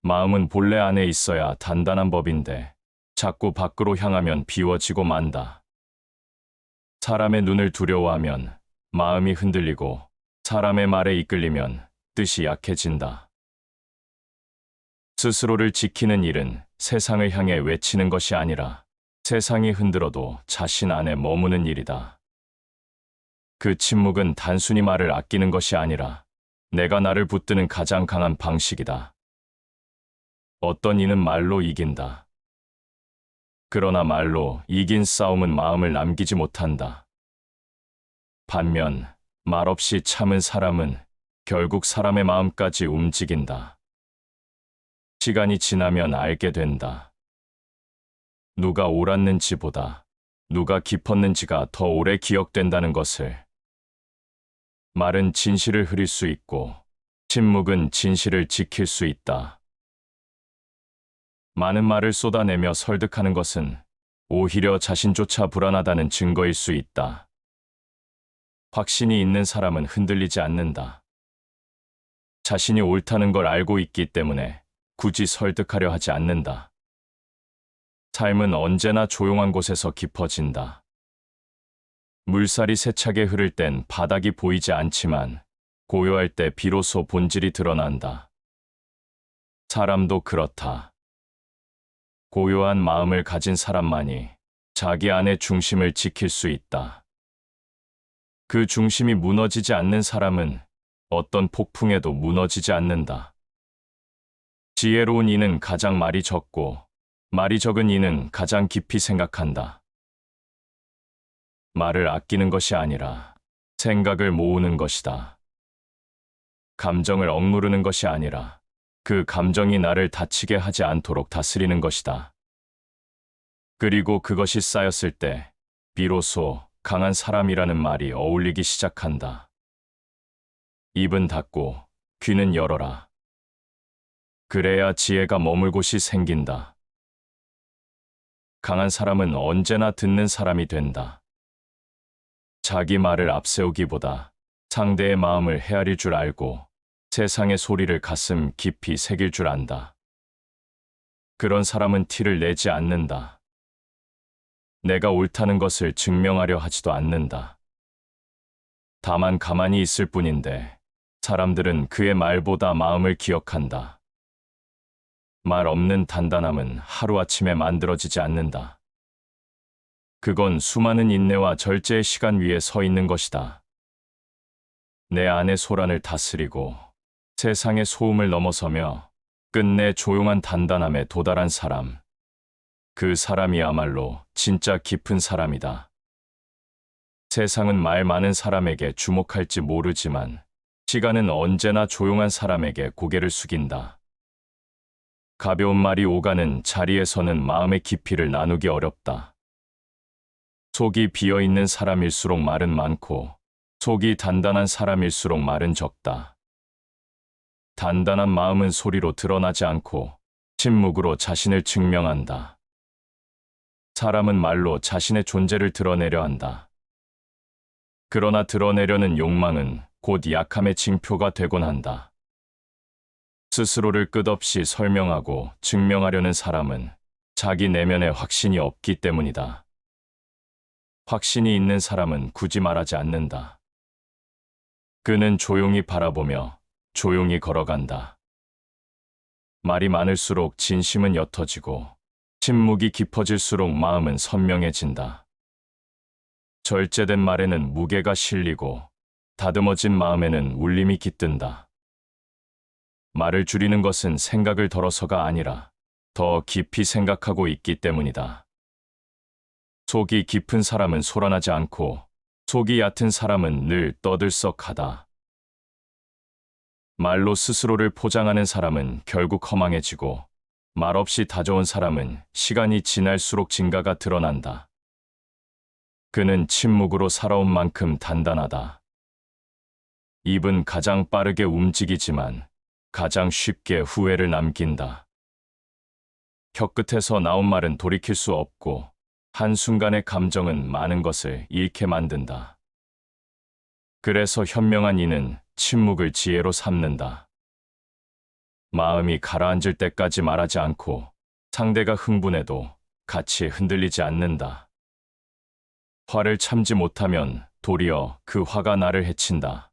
마음은 본래 안에 있어야 단단한 법인데 자꾸 밖으로 향하면 비워지고 만다. 사람의 눈을 두려워하면 마음이 흔들리고 사람의 말에 이끌리면 뜻이 약해진다. 스스로를 지키는 일은 세상을 향해 외치는 것이 아니라 세상이 흔들어도 자신 안에 머무는 일이다. 그 침묵은 단순히 말을 아끼는 것이 아니라 내가 나를 붙드는 가장 강한 방식이다. 어떤 이는 말로 이긴다. 그러나 말로 이긴 싸움은 마음을 남기지 못한다. 반면 말없이 참은 사람은 결국 사람의 마음까지 움직인다. 시간이 지나면 알게 된다. 누가 옳았는지보다 누가 깊었는지가 더 오래 기억된다는 것을. 말은 진실을 흐릴 수 있고 침묵은 진실을 지킬 수 있다. 많은 말을 쏟아내며 설득하는 것은 오히려 자신조차 불안하다는 증거일 수 있다. 확신이 있는 사람은 흔들리지 않는다. 자신이 옳다는 걸 알고 있기 때문에 굳이 설득하려 하지 않는다. 삶은 언제나 조용한 곳에서 깊어진다. 물살이 세차게 흐를 땐 바닥이 보이지 않지만 고요할 때 비로소 본질이 드러난다. 사람도 그렇다. 고요한 마음을 가진 사람만이 자기 안의 중심을 지킬 수 있다. 그 중심이 무너지지 않는 사람은 어떤 폭풍에도 무너지지 않는다. 지혜로운 이는 가장 말이 적고 말이 적은 이는 가장 깊이 생각한다. 말을 아끼는 것이 아니라 생각을 모으는 것이다. 감정을 억누르는 것이 아니라 그 감정이 나를 다치게 하지 않도록 다스리는 것이다. 그리고 그것이 쌓였을 때 비로소 강한 사람이라는 말이 어울리기 시작한다. 입은 닫고 귀는 열어라. 그래야 지혜가 머물 곳이 생긴다. 강한 사람은 언제나 듣는 사람이 된다. 자기 말을 앞세우기보다 상대의 마음을 헤아릴 줄 알고 세상의 소리를 가슴 깊이 새길 줄 안다. 그런 사람은 티를 내지 않는다. 내가 옳다는 것을 증명하려 하지도 않는다. 다만 가만히 있을 뿐인데 사람들은 그의 말보다 마음을 기억한다. 말 없는 단단함은 하루아침에 만들어지지 않는다. 그건 수많은 인내와 절제의 시간 위에 서 있는 것이다. 내 안의 소란을 다스리고 세상의 소음을 넘어서며 끝내 조용한 단단함에 도달한 사람. 그 사람이야말로 진짜 깊은 사람이다. 세상은 말 많은 사람에게 주목할지 모르지만 시간은 언제나 조용한 사람에게 고개를 숙인다. 가벼운 말이 오가는 자리에서는 마음의 깊이를 나누기 어렵다. 속이 비어있는 사람일수록 말은 많고 속이 단단한 사람일수록 말은 적다. 단단한 마음은 소리로 드러나지 않고 침묵으로 자신을 증명한다. 사람은 말로 자신의 존재를 드러내려 한다. 그러나 드러내려는 욕망은 곧 약함의 징표가 되곤 한다. 스스로를 끝없이 설명하고 증명하려는 사람은 자기 내면에 확신이 없기 때문이다. 확신이 있는 사람은 굳이 말하지 않는다. 그는 조용히 바라보며 조용히 걸어간다. 말이 많을수록 진심은 옅어지고 침묵이 깊어질수록 마음은 선명해진다. 절제된 말에는 무게가 실리고 다듬어진 마음에는 울림이 깃든다. 말을 줄이는 것은 생각을 덜어서가 아니라 더 깊이 생각하고 있기 때문이다. 속이 깊은 사람은 소란하지 않고 속이 얕은 사람은 늘 떠들썩하다. 말로 스스로를 포장하는 사람은 결국 허망해지고 말없이 다져온 사람은 시간이 지날수록 진가가 드러난다. 그는 침묵으로 살아온 만큼 단단하다. 입은 가장 빠르게 움직이지만 가장 쉽게 후회를 남긴다. 혀끝에서 나온 말은 돌이킬 수 없고 한순간의 감정은 많은 것을 잃게 만든다. 그래서 현명한 이는 침묵을 지혜로 삼는다. 마음이 가라앉을 때까지 말하지 않고 상대가 흥분해도 같이 흔들리지 않는다. 화를 참지 못하면 도리어 그 화가 나를 해친다.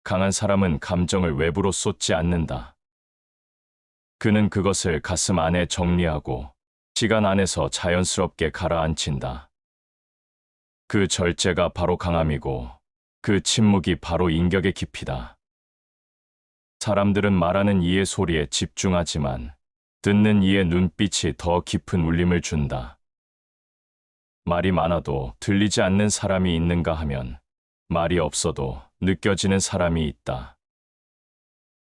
강한 사람은 감정을 외부로 쏟지 않는다. 그는 그것을 가슴 안에 정리하고 시간 안에서 자연스럽게 가라앉힌다. 그 절제가 바로 강함이고 그 침묵이 바로 인격의 깊이다. 사람들은 말하는 이의 소리에 집중하지만 듣는 이의 눈빛이 더 깊은 울림을 준다. 말이 많아도 들리지 않는 사람이 있는가 하면 말이 없어도 느껴지는 사람이 있다.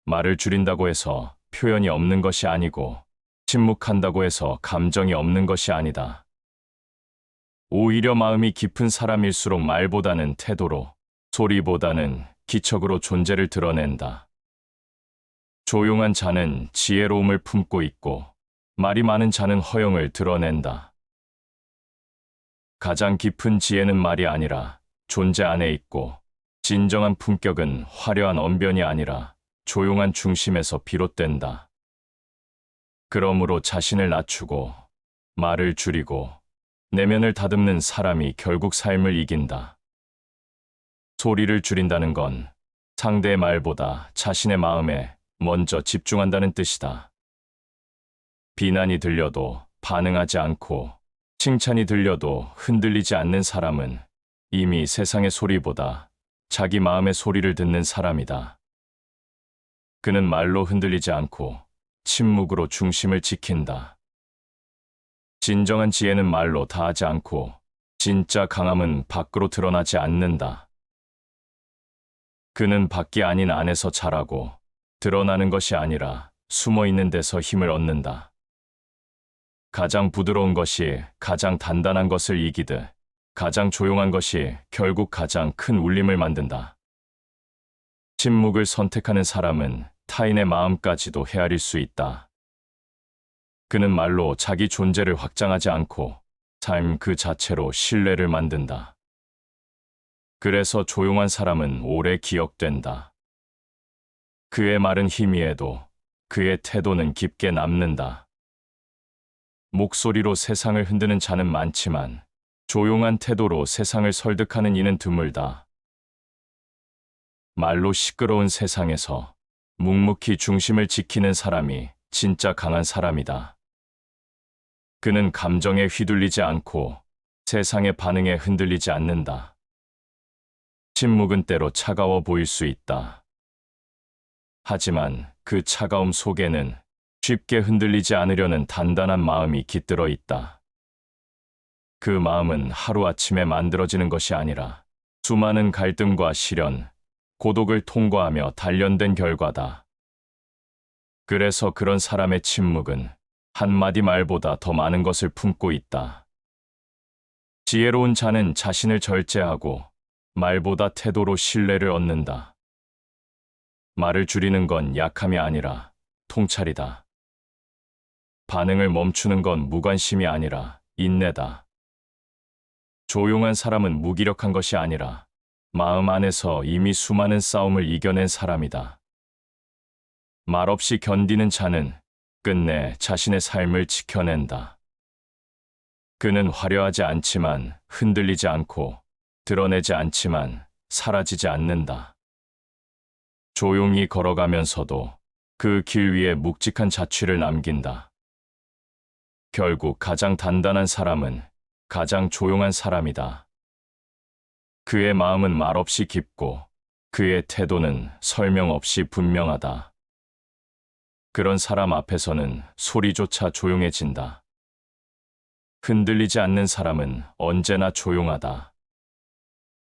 말을 줄인다고 해서 표현이 없는 것이 아니고 침묵한다고 해서 감정이 없는 것이 아니다. 오히려 마음이 깊은 사람일수록 말보다는 태도로, 소리보다는 기척으로 존재를 드러낸다. 조용한 자는 지혜로움을 품고 있고 말이 많은 자는 허영을 드러낸다. 가장 깊은 지혜는 말이 아니라 존재 안에 있고 진정한 품격은 화려한 언변이 아니라 조용한 중심에서 비롯된다. 그러므로 자신을 낮추고 말을 줄이고 내면을 다듬는 사람이 결국 삶을 이긴다. 소리를 줄인다는 건 상대의 말보다 자신의 마음에 먼저 집중한다는 뜻이다. 비난이 들려도 반응하지 않고 칭찬이 들려도 흔들리지 않는 사람은 이미 세상의 소리보다 자기 마음의 소리를 듣는 사람이다. 그는 말로 흔들리지 않고 침묵으로 중심을 지킨다. 진정한 지혜는 말로 다하지 않고 진짜 강함은 밖으로 드러나지 않는다. 그는 밖이 아닌 안에서 자라고 드러나는 것이 아니라 숨어 있는 데서 힘을 얻는다. 가장 부드러운 것이 가장 단단한 것을 이기듯 가장 조용한 것이 결국 가장 큰 울림을 만든다. 침묵을 선택하는 사람은 타인의 마음까지도 헤아릴 수 있다. 그는 말로 자기 존재를 확장하지 않고 삶 그 자체로 신뢰를 만든다. 그래서 조용한 사람은 오래 기억된다. 그의 말은 희미해도 그의 태도는 깊게 남는다. 목소리로 세상을 흔드는 자는 많지만 조용한 태도로 세상을 설득하는 이는 드물다. 말로 시끄러운 세상에서 묵묵히 중심을 지키는 사람이 진짜 강한 사람이다. 그는 감정에 휘둘리지 않고 세상의 반응에 흔들리지 않는다. 침묵은 때로 차가워 보일 수 있다. 하지만 그 차가움 속에는 쉽게 흔들리지 않으려는 단단한 마음이 깃들어 있다. 그 마음은 하루아침에 만들어지는 것이 아니라 수많은 갈등과 시련, 고독을 통과하며 단련된 결과다. 그래서 그런 사람의 침묵은 한마디 말보다 더 많은 것을 품고 있다. 지혜로운 자는 자신을 절제하고 말보다 태도로 신뢰를 얻는다. 말을 줄이는 건 약함이 아니라 통찰이다. 반응을 멈추는 건 무관심이 아니라 인내다. 조용한 사람은 무기력한 것이 아니라 마음 안에서 이미 수많은 싸움을 이겨낸 사람이다. 말없이 견디는 자는 끝내 자신의 삶을 지켜낸다. 그는 화려하지 않지만 흔들리지 않고 드러내지 않지만 사라지지 않는다. 조용히 걸어가면서도 그 길 위에 묵직한 자취를 남긴다. 결국 가장 단단한 사람은 가장 조용한 사람이다. 그의 마음은 말없이 깊고 그의 태도는 설명 없이 분명하다. 그런 사람 앞에서는 소리조차 조용해진다. 흔들리지 않는 사람은 언제나 조용하다.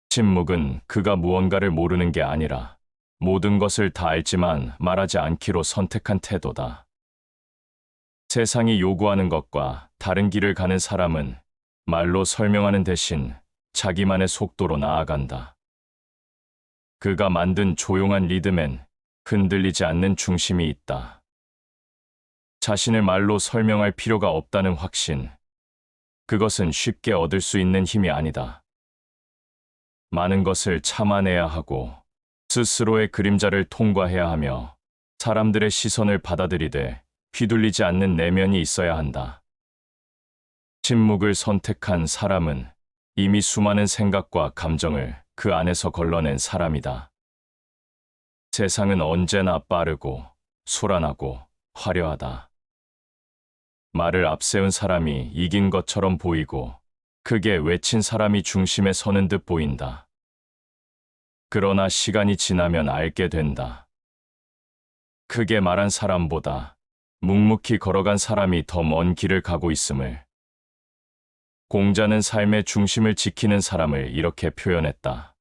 침묵은 그가 무언가를 모르는 게 아니라 모든 것을 다 알지만 말하지 않기로 선택한 태도다. 세상이 요구하는 것과 다른 길을 가는 사람은 말로 설명하는 대신 자기만의 속도로 나아간다. 그가 만든 조용한 리듬엔 흔들리지 않는 중심이 있다. 자신을 말로 설명할 필요가 없다는 확신. 그것은 쉽게 얻을 수 있는 힘이 아니다. 많은 것을 참아내야 하고 스스로의 그림자를 통과해야 하며 사람들의 시선을 받아들이되 휘둘리지 않는 내면이 있어야 한다. 침묵을 선택한 사람은 이미 수많은 생각과 감정을 그 안에서 걸러낸 사람이다. 세상은 언제나 빠르고 소란하고 화려하다. 말을 앞세운 사람이 이긴 것처럼 보이고 크게 외친 사람이 중심에 서는 듯 보인다. 그러나 시간이 지나면 알게 된다. 크게 말한 사람보다 묵묵히 걸어간 사람이 더 먼 길을 가고 있음을. 공자는 삶의 중심을 지키는 사람을 이렇게 표현했다.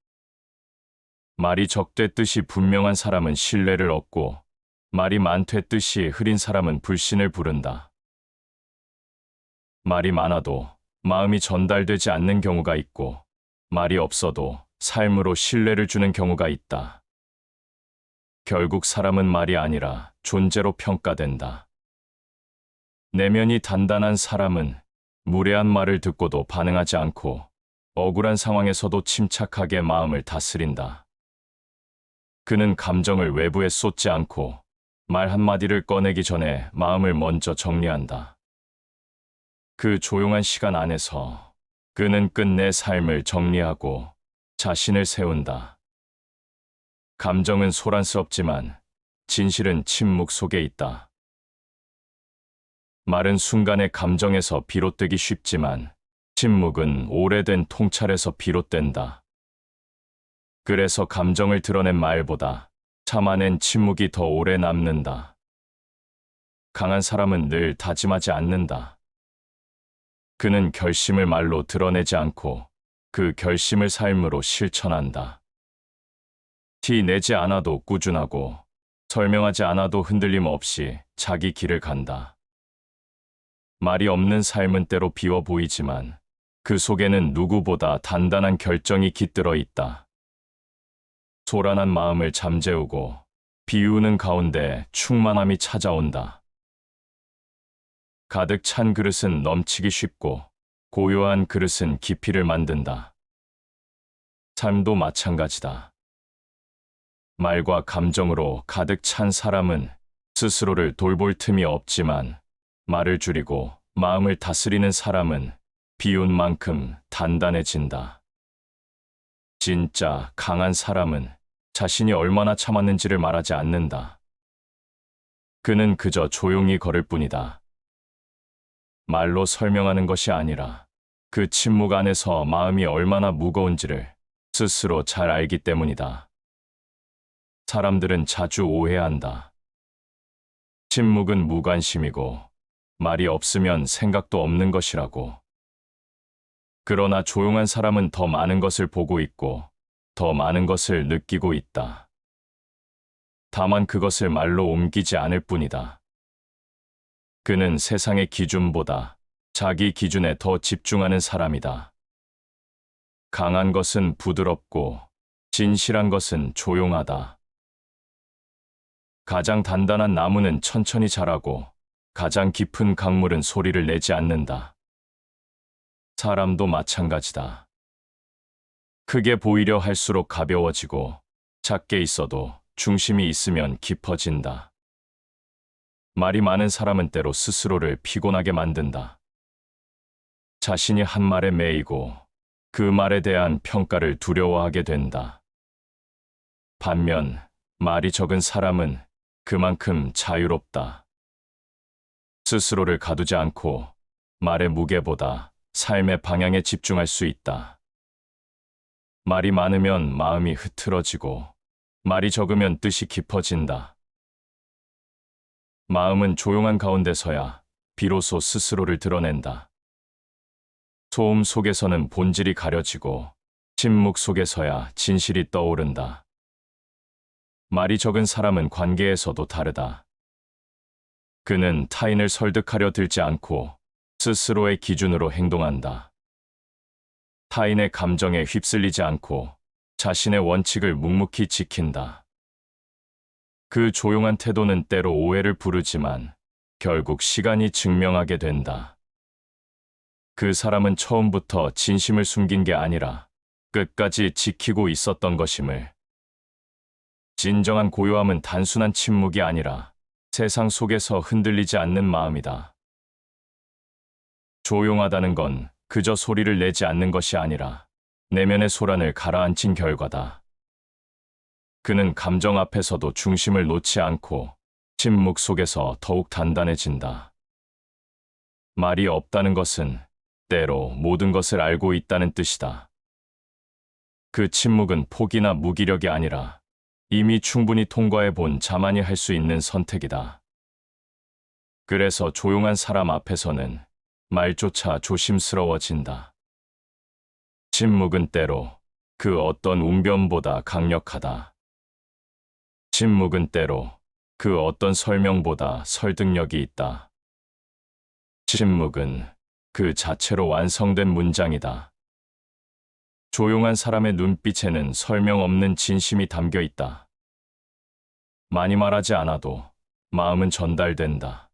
말이 적되듯이 분명한 사람은 신뢰를 얻고 말이 많되듯이 흐린 사람은 불신을 부른다. 말이 많아도 마음이 전달되지 않는 경우가 있고 말이 없어도 삶으로 신뢰를 주는 경우가 있다. 결국 사람은 말이 아니라 존재로 평가된다. 내면이 단단한 사람은 무례한 말을 듣고도 반응하지 않고 억울한 상황에서도 침착하게 마음을 다스린다. 그는 감정을 외부에 쏟지 않고 말 한마디를 꺼내기 전에 마음을 먼저 정리한다. 그 조용한 시간 안에서 그는 끝내 삶을 정리하고 자신을 세운다. 감정은 소란스럽지만 진실은 침묵 속에 있다. 말은 순간의 감정에서 비롯되기 쉽지만 침묵은 오래된 통찰에서 비롯된다. 그래서 감정을 드러낸 말보다 참아낸 침묵이 더 오래 남는다. 강한 사람은 늘 다짐하지 않는다. 그는 결심을 말로 드러내지 않고 그 결심을 삶으로 실천한다. 티 내지 않아도 꾸준하고 설명하지 않아도 흔들림 없이 자기 길을 간다. 말이 없는 삶은 때로 비워 보이지만 그 속에는 누구보다 단단한 결정이 깃들어 있다. 소란한 마음을 잠재우고 비우는 가운데 충만함이 찾아온다. 가득 찬 그릇은 넘치기 쉽고 고요한 그릇은 깊이를 만든다. 삶도 마찬가지다. 말과 감정으로 가득 찬 사람은 스스로를 돌볼 틈이 없지만 말을 줄이고 마음을 다스리는 사람은 비운 만큼 단단해진다. 진짜 강한 사람은 자신이 얼마나 참았는지를 말하지 않는다. 그는 그저 조용히 걸을 뿐이다. 말로 설명하는 것이 아니라 그 침묵 안에서 마음이 얼마나 무거운지를 스스로 잘 알기 때문이다. 사람들은 자주 오해한다. 침묵은 무관심이고 말이 없으면 생각도 없는 것이라고. 그러나 조용한 사람은 더 많은 것을 보고 있고 더 많은 것을 느끼고 있다. 다만 그것을 말로 옮기지 않을 뿐이다. 그는 세상의 기준보다 자기 기준에 더 집중하는 사람이다. 강한 것은 부드럽고 진실한 것은 조용하다. 가장 단단한 나무는 천천히 자라고 가장 깊은 강물은 소리를 내지 않는다. 사람도 마찬가지다. 크게 보이려 할수록 가벼워지고 작게 있어도 중심이 있으면 깊어진다. 말이 많은 사람은 때로 스스로를 피곤하게 만든다. 자신이 한 말에 매이고 그 말에 대한 평가를 두려워하게 된다. 반면 말이 적은 사람은 그만큼 자유롭다. 스스로를 가두지 않고 말의 무게보다 삶의 방향에 집중할 수 있다. 말이 많으면 마음이 흐트러지고 말이 적으면 뜻이 깊어진다. 마음은 조용한 가운데서야 비로소 스스로를 드러낸다. 소음 속에서는 본질이 가려지고 침묵 속에서야 진실이 떠오른다. 말이 적은 사람은 관계에서도 다르다. 그는 타인을 설득하려 들지 않고 스스로의 기준으로 행동한다. 타인의 감정에 휩쓸리지 않고 자신의 원칙을 묵묵히 지킨다. 그 조용한 태도는 때로 오해를 부르지만 결국 시간이 증명하게 된다. 그 사람은 처음부터 진심을 숨긴 게 아니라 끝까지 지키고 있었던 것임을. 진정한 고요함은 단순한 침묵이 아니라 세상 속에서 흔들리지 않는 마음이다. 조용하다는 건 그저 소리를 내지 않는 것이 아니라 내면의 소란을 가라앉힌 결과다. 그는 감정 앞에서도 중심을 놓지 않고 침묵 속에서 더욱 단단해진다. 말이 없다는 것은 때로 모든 것을 알고 있다는 뜻이다. 그 침묵은 포기나 무기력이 아니라 이미 충분히 통과해 본 자만이 할 수 있는 선택이다. 그래서 조용한 사람 앞에서는 말조차 조심스러워진다. 침묵은 때로 그 어떤 웅변보다 강력하다. 침묵은 때로 그 어떤 설명보다 설득력이 있다. 침묵은 그 자체로 완성된 문장이다. 조용한 사람의 눈빛에는 설명 없는 진심이 담겨 있다. 많이 말하지 않아도 마음은 전달된다.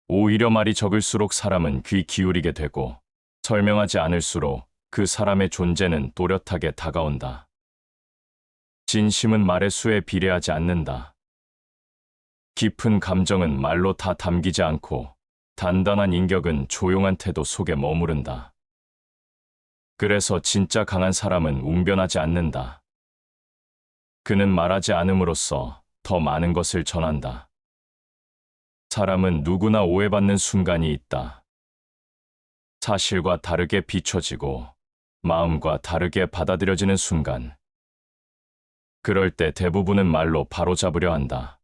오히려 말이 적을수록 사람은 귀 기울이게 되고 설명하지 않을수록 그 사람의 존재는 또렷하게 다가온다. 진심은 말의 수에 비례하지 않는다. 깊은 감정은 말로 다 담기지 않고 단단한 인격은 조용한 태도 속에 머무른다. 그래서 진짜 강한 사람은 웅변하지 않는다. 그는 말하지 않음으로써 더 많은 것을 전한다. 사람은 누구나 오해받는 순간이 있다. 사실과 다르게 비춰지고 마음과 다르게 받아들여지는 순간. 그럴 때 대부분은 말로 바로잡으려 한다.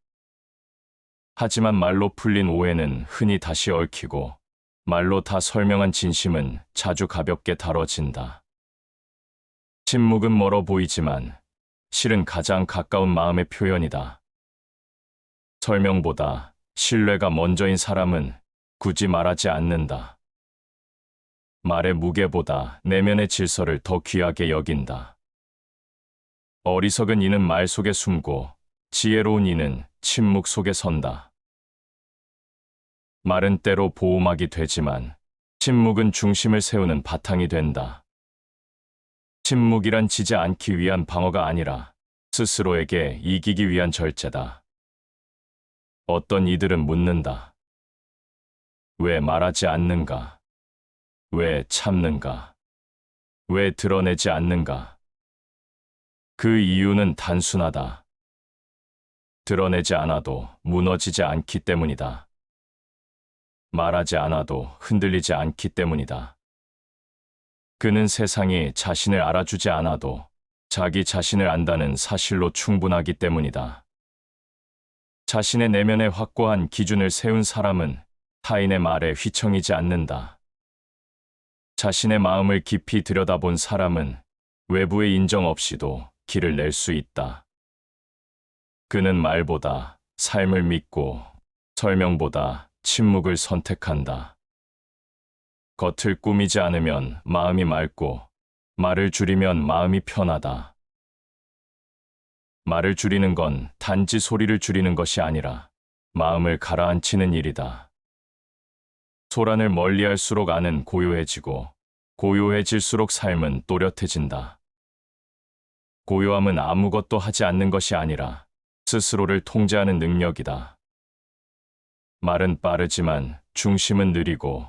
하지만 말로 풀린 오해는 흔히 다시 얽히고 말로 다 설명한 진심은 자주 가볍게 다뤄진다. 침묵은 멀어 보이지만 실은 가장 가까운 마음의 표현이다. 설명보다 신뢰가 먼저인 사람은 굳이 말하지 않는다. 말의 무게보다 내면의 질서를 더 귀하게 여긴다. 어리석은 이는 말 속에 숨고 지혜로운 이는 침묵 속에 선다. 말은 때로 보호막이 되지만 침묵은 중심을 세우는 바탕이 된다. 침묵이란 지지 않기 위한 방어가 아니라 스스로에게 이기기 위한 절제다. 어떤 이들은 묻는다. 왜 말하지 않는가? 왜 참는가? 왜 드러내지 않는가? 그 이유는 단순하다. 드러내지 않아도 무너지지 않기 때문이다. 말하지 않아도 흔들리지 않기 때문이다. 그는 세상이 자신을 알아주지 않아도 자기 자신을 안다는 사실로 충분하기 때문이다. 자신의 내면에 확고한 기준을 세운 사람은 타인의 말에 휘청이지 않는다. 자신의 마음을 깊이 들여다본 사람은 외부의 인정 없이도 길을 낼 수 있다. 그는 말보다 삶을 믿고 설명보다 침묵을 선택한다. 겉을 꾸미지 않으면 마음이 맑고 말을 줄이면 마음이 편하다. 말을 줄이는 건 단지 소리를 줄이는 것이 아니라 마음을 가라앉히는 일이다. 소란을 멀리할수록 안은 고요해지고 고요해질수록 삶은 또렷해진다. 고요함은 아무것도 하지 않는 것이 아니라 스스로를 통제하는 능력이다. 말은 빠르지만 중심은 느리고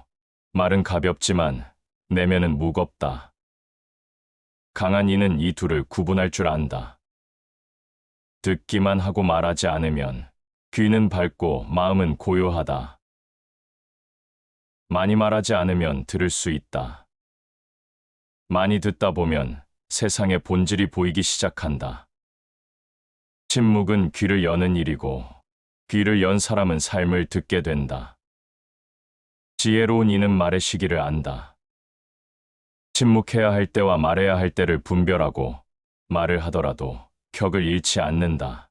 말은 가볍지만 내면은 무겁다. 강한 이는 이 둘을 구분할 줄 안다. 듣기만 하고 말하지 않으면 귀는 밝고 마음은 고요하다. 많이 말하지 않으면 들을 수 있다. 많이 듣다 보면 세상의 본질이 보이기 시작한다. 침묵은 귀를 여는 일이고 귀를 연 사람은 삶을 듣게 된다. 지혜로운 이는 말의 시기를 안다. 침묵해야 할 때와 말해야 할 때를 분별하고 말을 하더라도 격을 잃지 않는다.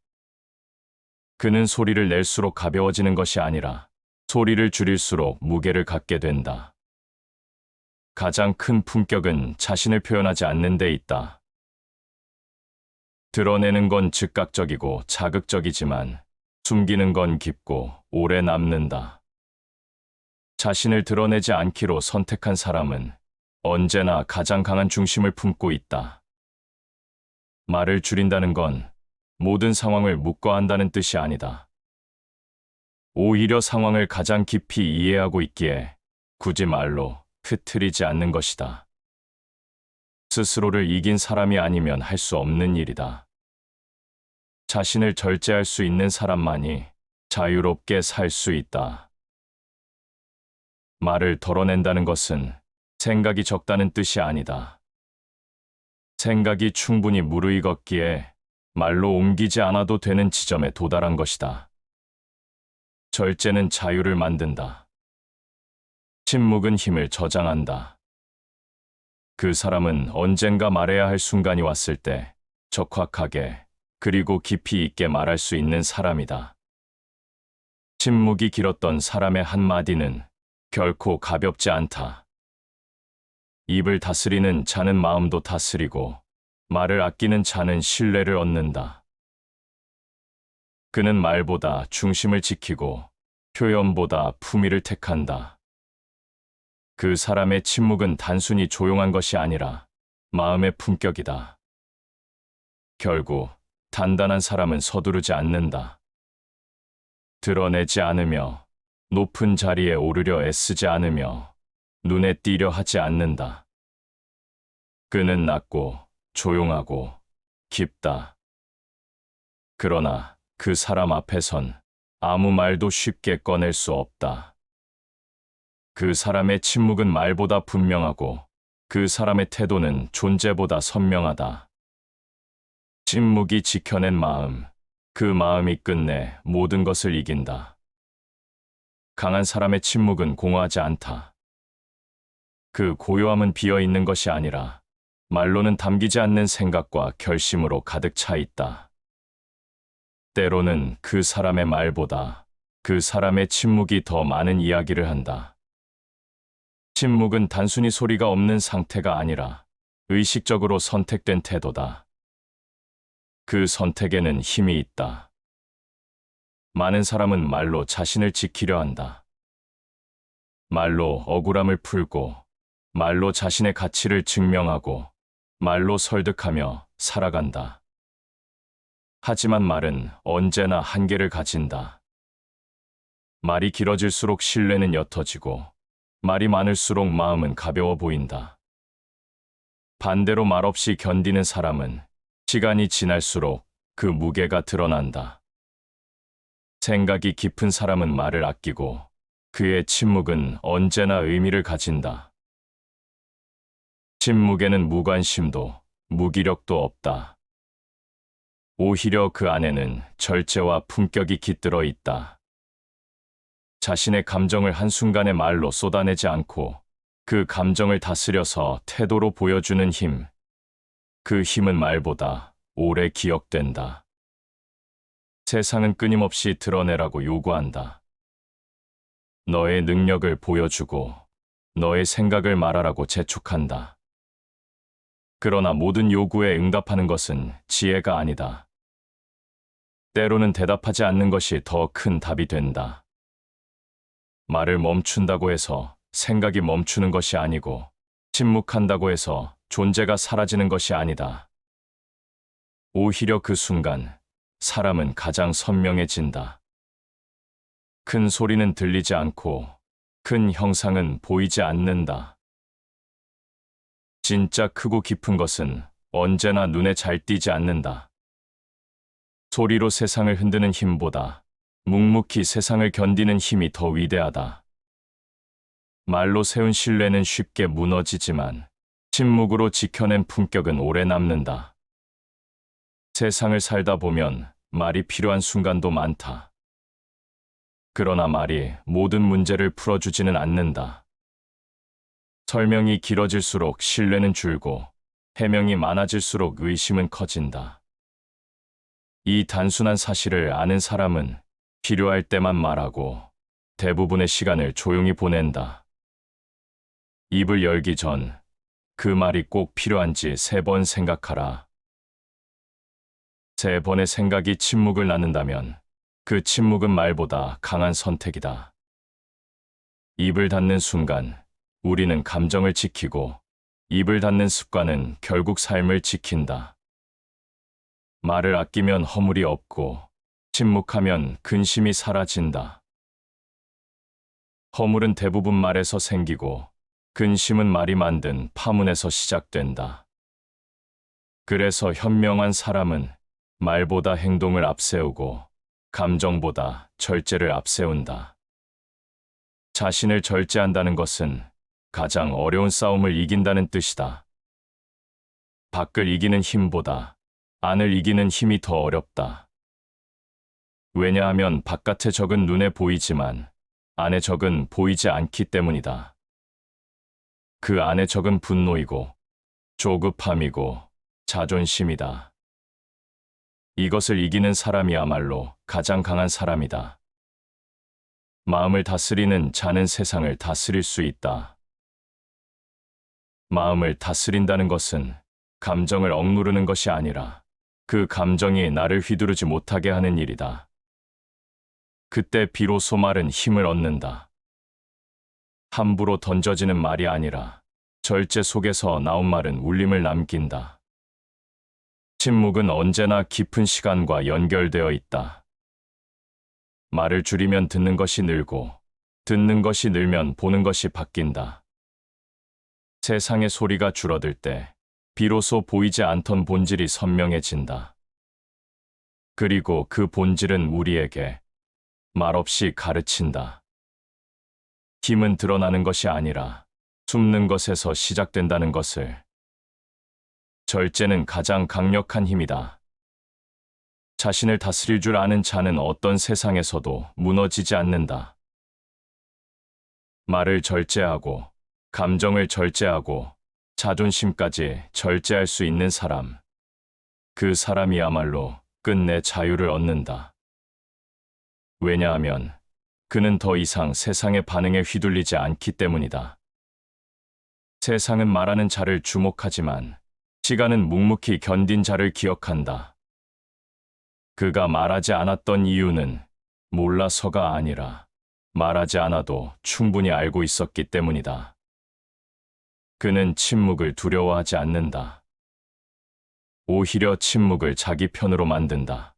그는 소리를 낼수록 가벼워지는 것이 아니라 소리를 줄일수록 무게를 갖게 된다. 가장 큰 품격은 자신을 표현하지 않는 데 있다. 드러내는 건 즉각적이고 자극적이지만 숨기는 건 깊고 오래 남는다. 자신을 드러내지 않기로 선택한 사람은 언제나 가장 강한 중심을 품고 있다. 말을 줄인다는 건 모든 상황을 묵과한다는 뜻이 아니다. 오히려 상황을 가장 깊이 이해하고 있기에 굳이 말로 흐트리지 않는 것이다. 스스로를 이긴 사람이 아니면 할 수 없는 일이다. 자신을 절제할 수 있는 사람만이 자유롭게 살 수 있다. 말을 덜어낸다는 것은 생각이 적다는 뜻이 아니다. 생각이 충분히 무르익었기에 말로 옮기지 않아도 되는 지점에 도달한 것이다. 절제는 자유를 만든다. 침묵은 힘을 저장한다. 그 사람은 언젠가 말해야 할 순간이 왔을 때 적확하게 그리고 깊이 있게 말할 수 있는 사람이다. 침묵이 길었던 사람의 한마디는 결코 가볍지 않다. 입을 다스리는 자는 마음도 다스리고 말을 아끼는 자는 신뢰를 얻는다. 그는 말보다 중심을 지키고 표현보다 품위를 택한다. 그 사람의 침묵은 단순히 조용한 것이 아니라 마음의 품격이다. 결국 단단한 사람은 서두르지 않는다. 드러내지 않으며 높은 자리에 오르려 애쓰지 않으며 눈에 띄려 하지 않는다. 그는 낮고 조용하고 깊다. 그러나 그 사람 앞에선 아무 말도 쉽게 꺼낼 수 없다. 그 사람의 침묵은 말보다 분명하고 그 사람의 태도는 존재보다 선명하다. 침묵이 지켜낸 마음, 그 마음이 끝내 모든 것을 이긴다. 강한 사람의 침묵은 공허하지 않다. 그 고요함은 비어있는 것이 아니라 말로는 담기지 않는 생각과 결심으로 가득 차 있다. 때로는 그 사람의 말보다 그 사람의 침묵이 더 많은 이야기를 한다. 침묵은 단순히 소리가 없는 상태가 아니라 의식적으로 선택된 태도다. 그 선택에는 힘이 있다. 많은 사람은 말로 자신을 지키려 한다. 말로 억울함을 풀고, 말로 자신의 가치를 증명하고, 말로 설득하며 살아간다. 하지만 말은 언제나 한계를 가진다. 말이 길어질수록 신뢰는 옅어지고, 말이 많을수록 마음은 가벼워 보인다. 반대로 말없이 견디는 사람은 시간이 지날수록 그 무게가 드러난다. 생각이 깊은 사람은 말을 아끼고 그의 침묵은 언제나 의미를 가진다. 침묵에는 무관심도 무기력도 없다. 오히려 그 안에는 절제와 품격이 깃들어 있다. 자신의 감정을 한순간에 말로 쏟아내지 않고 그 감정을 다스려서 태도로 보여주는 힘. 그 힘은 말보다 오래 기억된다. 세상은 끊임없이 드러내라고 요구한다. 너의 능력을 보여주고 너의 생각을 말하라고 재촉한다. 그러나 모든 요구에 응답하는 것은 지혜가 아니다. 때로는 대답하지 않는 것이 더 큰 답이 된다. 말을 멈춘다고 해서 생각이 멈추는 것이 아니고 침묵한다고 해서 존재가 사라지는 것이 아니다. 오히려 그 순간 사람은 가장 선명해진다. 큰 소리는 들리지 않고 큰 형상은 보이지 않는다. 진짜 크고 깊은 것은 언제나 눈에 잘 띄지 않는다. 소리로 세상을 흔드는 힘보다 묵묵히 세상을 견디는 힘이 더 위대하다. 말로 세운 신뢰는 쉽게 무너지지만 침묵으로 지켜낸 품격은 오래 남는다. 세상을 살다 보면 말이 필요한 순간도 많다. 그러나 말이 모든 문제를 풀어주지는 않는다. 설명이 길어질수록 신뢰는 줄고 해명이 많아질수록 의심은 커진다. 이 단순한 사실을 아는 사람은 필요할 때만 말하고 대부분의 시간을 조용히 보낸다. 입을 열기 전 그 말이 꼭 필요한지 3번 생각하라. 3번의 생각이 침묵을 낳는다면 그 침묵은 말보다 강한 선택이다. 입을 닫는 순간 우리는 감정을 지키고 입을 닫는 습관은 결국 삶을 지킨다. 말을 아끼면 허물이 없고 침묵하면 근심이 사라진다. 허물은 대부분 말에서 생기고 근심은 말이 만든 파문에서 시작된다. 그래서 현명한 사람은 말보다 행동을 앞세우고 감정보다 절제를 앞세운다. 자신을 절제한다는 것은 가장 어려운 싸움을 이긴다는 뜻이다. 밖을 이기는 힘보다 안을 이기는 힘이 더 어렵다. 왜냐하면 바깥의 적은 눈에 보이지만 안의 적은 보이지 않기 때문이다. 그 안의 적은 분노이고 조급함이고 자존심이다. 이것을 이기는 사람이야말로 가장 강한 사람이다. 마음을 다스리는 자는 세상을 다스릴 수 있다. 마음을 다스린다는 것은 감정을 억누르는 것이 아니라 그 감정이 나를 휘두르지 못하게 하는 일이다. 그때 비로소 말은 힘을 얻는다. 함부로 던져지는 말이 아니라 절제 속에서 나온 말은 울림을 남긴다. 침묵은 언제나 깊은 시간과 연결되어 있다. 말을 줄이면 듣는 것이 늘고, 듣는 것이 늘면 보는 것이 바뀐다. 세상의 소리가 줄어들 때 비로소 보이지 않던 본질이 선명해진다. 그리고 그 본질은 우리에게 말없이 가르친다. 힘은 드러나는 것이 아니라 숨는 것에서 시작된다는 것을. 절제는 가장 강력한 힘이다. 자신을 다스릴 줄 아는 자는 어떤 세상에서도 무너지지 않는다. 말을 절제하고, 감정을 절제하고, 자존심까지 절제할 수 있는 사람. 그 사람이야말로 끝내 자유를 얻는다. 왜냐하면 그는 더 이상 세상의 반응에 휘둘리지 않기 때문이다. 세상은 말하는 자를 주목하지만 시간은 묵묵히 견딘 자를 기억한다. 그가 말하지 않았던 이유는 몰라서가 아니라 말하지 않아도 충분히 알고 있었기 때문이다. 그는 침묵을 두려워하지 않는다. 오히려 침묵을 자기 편으로 만든다.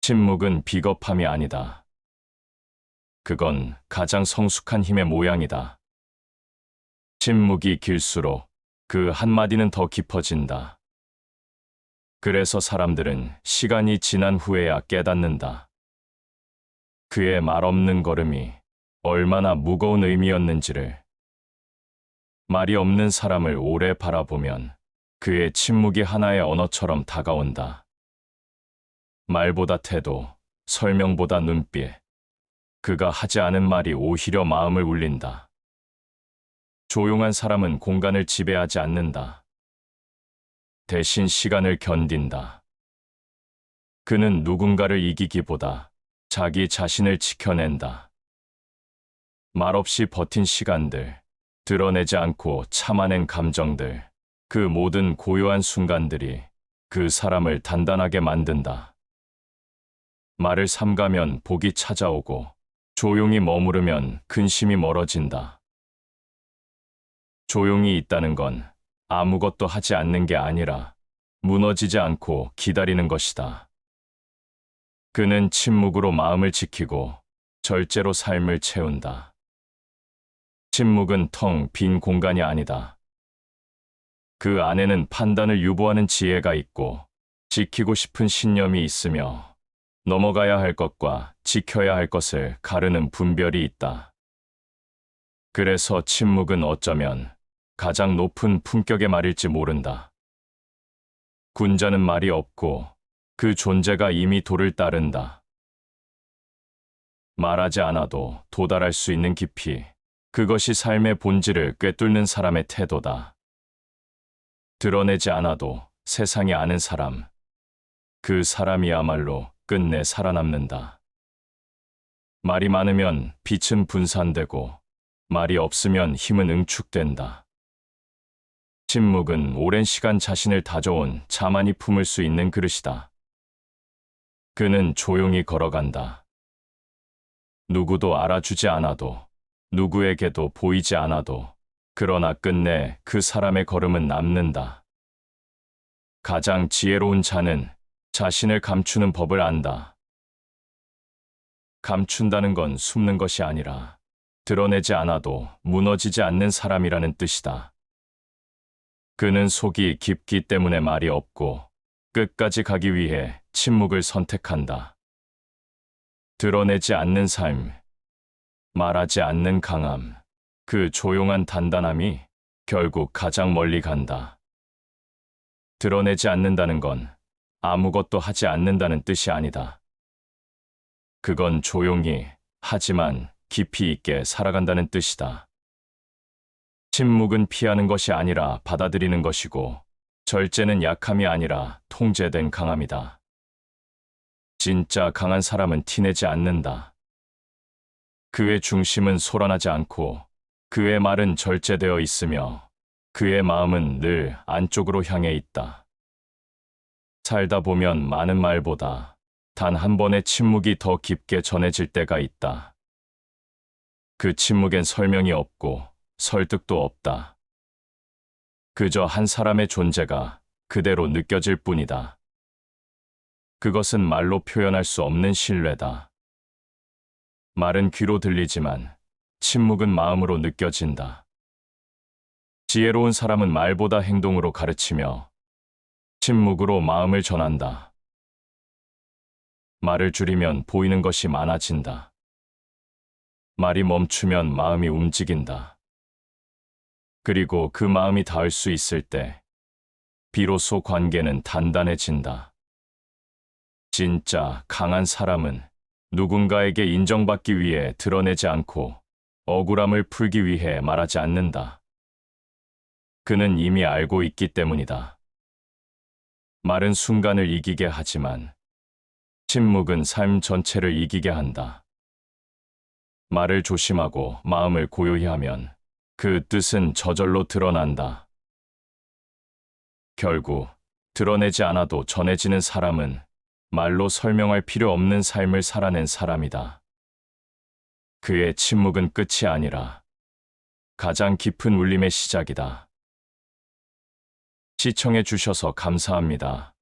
침묵은 비겁함이 아니다. 그건 가장 성숙한 힘의 모양이다. 침묵이 길수록 그 한마디는 더 깊어진다. 그래서 사람들은 시간이 지난 후에야 깨닫는다. 그의 말 없는 걸음이 얼마나 무거운 의미였는지를. 말이 없는 사람을 오래 바라보면 그의 침묵이 하나의 언어처럼 다가온다. 말보다 태도, 설명보다 눈빛. 그가 하지 않은 말이 오히려 마음을 울린다. 조용한 사람은 공간을 지배하지 않는다. 대신 시간을 견딘다. 그는 누군가를 이기기보다 자기 자신을 지켜낸다. 말없이 버틴 시간들, 드러내지 않고 참아낸 감정들, 그 모든 고요한 순간들이 그 사람을 단단하게 만든다. 말을 삼가면 복이 찾아오고 조용히 머무르면 근심이 멀어진다. 조용히 있다는 건 아무것도 하지 않는 게 아니라 무너지지 않고 기다리는 것이다. 그는 침묵으로 마음을 지키고 절제로 삶을 채운다. 침묵은 텅 빈 공간이 아니다. 그 안에는 판단을 유보하는 지혜가 있고 지키고 싶은 신념이 있으며 넘어가야 할 것과 지켜야 할 것을 가르는 분별이 있다. 그래서 침묵은 어쩌면 가장 높은 품격의 말일지 모른다. 군자는 말이 없고 그 존재가 이미 도를 따른다. 말하지 않아도 도달할 수 있는 깊이, 그것이 삶의 본질을 꿰뚫는 사람의 태도다. 드러내지 않아도 세상이 아는 사람, 그 사람이야말로 끝내 살아남는다. 말이 많으면 빛은 분산되고 말이 없으면 힘은 응축된다. 침묵은 오랜 시간 자신을 다져온 자만이 품을 수 있는 그릇이다. 그는 조용히 걸어간다. 누구도 알아주지 않아도, 누구에게도 보이지 않아도, 그러나 끝내 그 사람의 걸음은 남는다. 가장 지혜로운 자는 자신을 감추는 법을 안다. 감춘다는 건 숨는 것이 아니라 드러내지 않아도 무너지지 않는 사람이라는 뜻이다. 그는 속이 깊기 때문에 말이 없고 끝까지 가기 위해 침묵을 선택한다. 드러내지 않는 삶, 말하지 않는 강함, 그 조용한 단단함이 결국 가장 멀리 간다. 드러내지 않는다는 건 아무것도 하지 않는다는 뜻이 아니다. 그건 조용히, 하지만 깊이 있게 살아간다는 뜻이다. 침묵은 피하는 것이 아니라 받아들이는 것이고, 절제는 약함이 아니라 통제된 강함이다. 진짜 강한 사람은 티내지 않는다. 그의 중심은 솟아나지 않고, 그의 말은 절제되어 있으며, 그의 마음은 늘 안쪽으로 향해 있다. 살다 보면 많은 말보다 단 한 번의 침묵이 더 깊게 전해질 때가 있다. 그 침묵엔 설명이 없고 설득도 없다. 그저 한 사람의 존재가 그대로 느껴질 뿐이다. 그것은 말로 표현할 수 없는 신뢰다. 말은 귀로 들리지만 침묵은 마음으로 느껴진다. 지혜로운 사람은 말보다 행동으로 가르치며 침묵으로 마음을 전한다. 말을 줄이면 보이는 것이 많아진다. 말이 멈추면 마음이 움직인다. 그리고 그 마음이 닿을 수 있을 때 비로소 관계는 단단해진다. 진짜 강한 사람은 누군가에게 인정받기 위해 드러내지 않고 억울함을 풀기 위해 말하지 않는다. 그는 이미 알고 있기 때문이다. 말은 순간을 이기게 하지만 침묵은 삶 전체를 이기게 한다. 말을 조심하고 마음을 고요히 하면 그 뜻은 저절로 드러난다. 결국 드러내지 않아도 전해지는 사람은 말로 설명할 필요 없는 삶을 살아낸 사람이다. 그의 침묵은 끝이 아니라 가장 깊은 울림의 시작이다. 시청해 주셔서 감사합니다.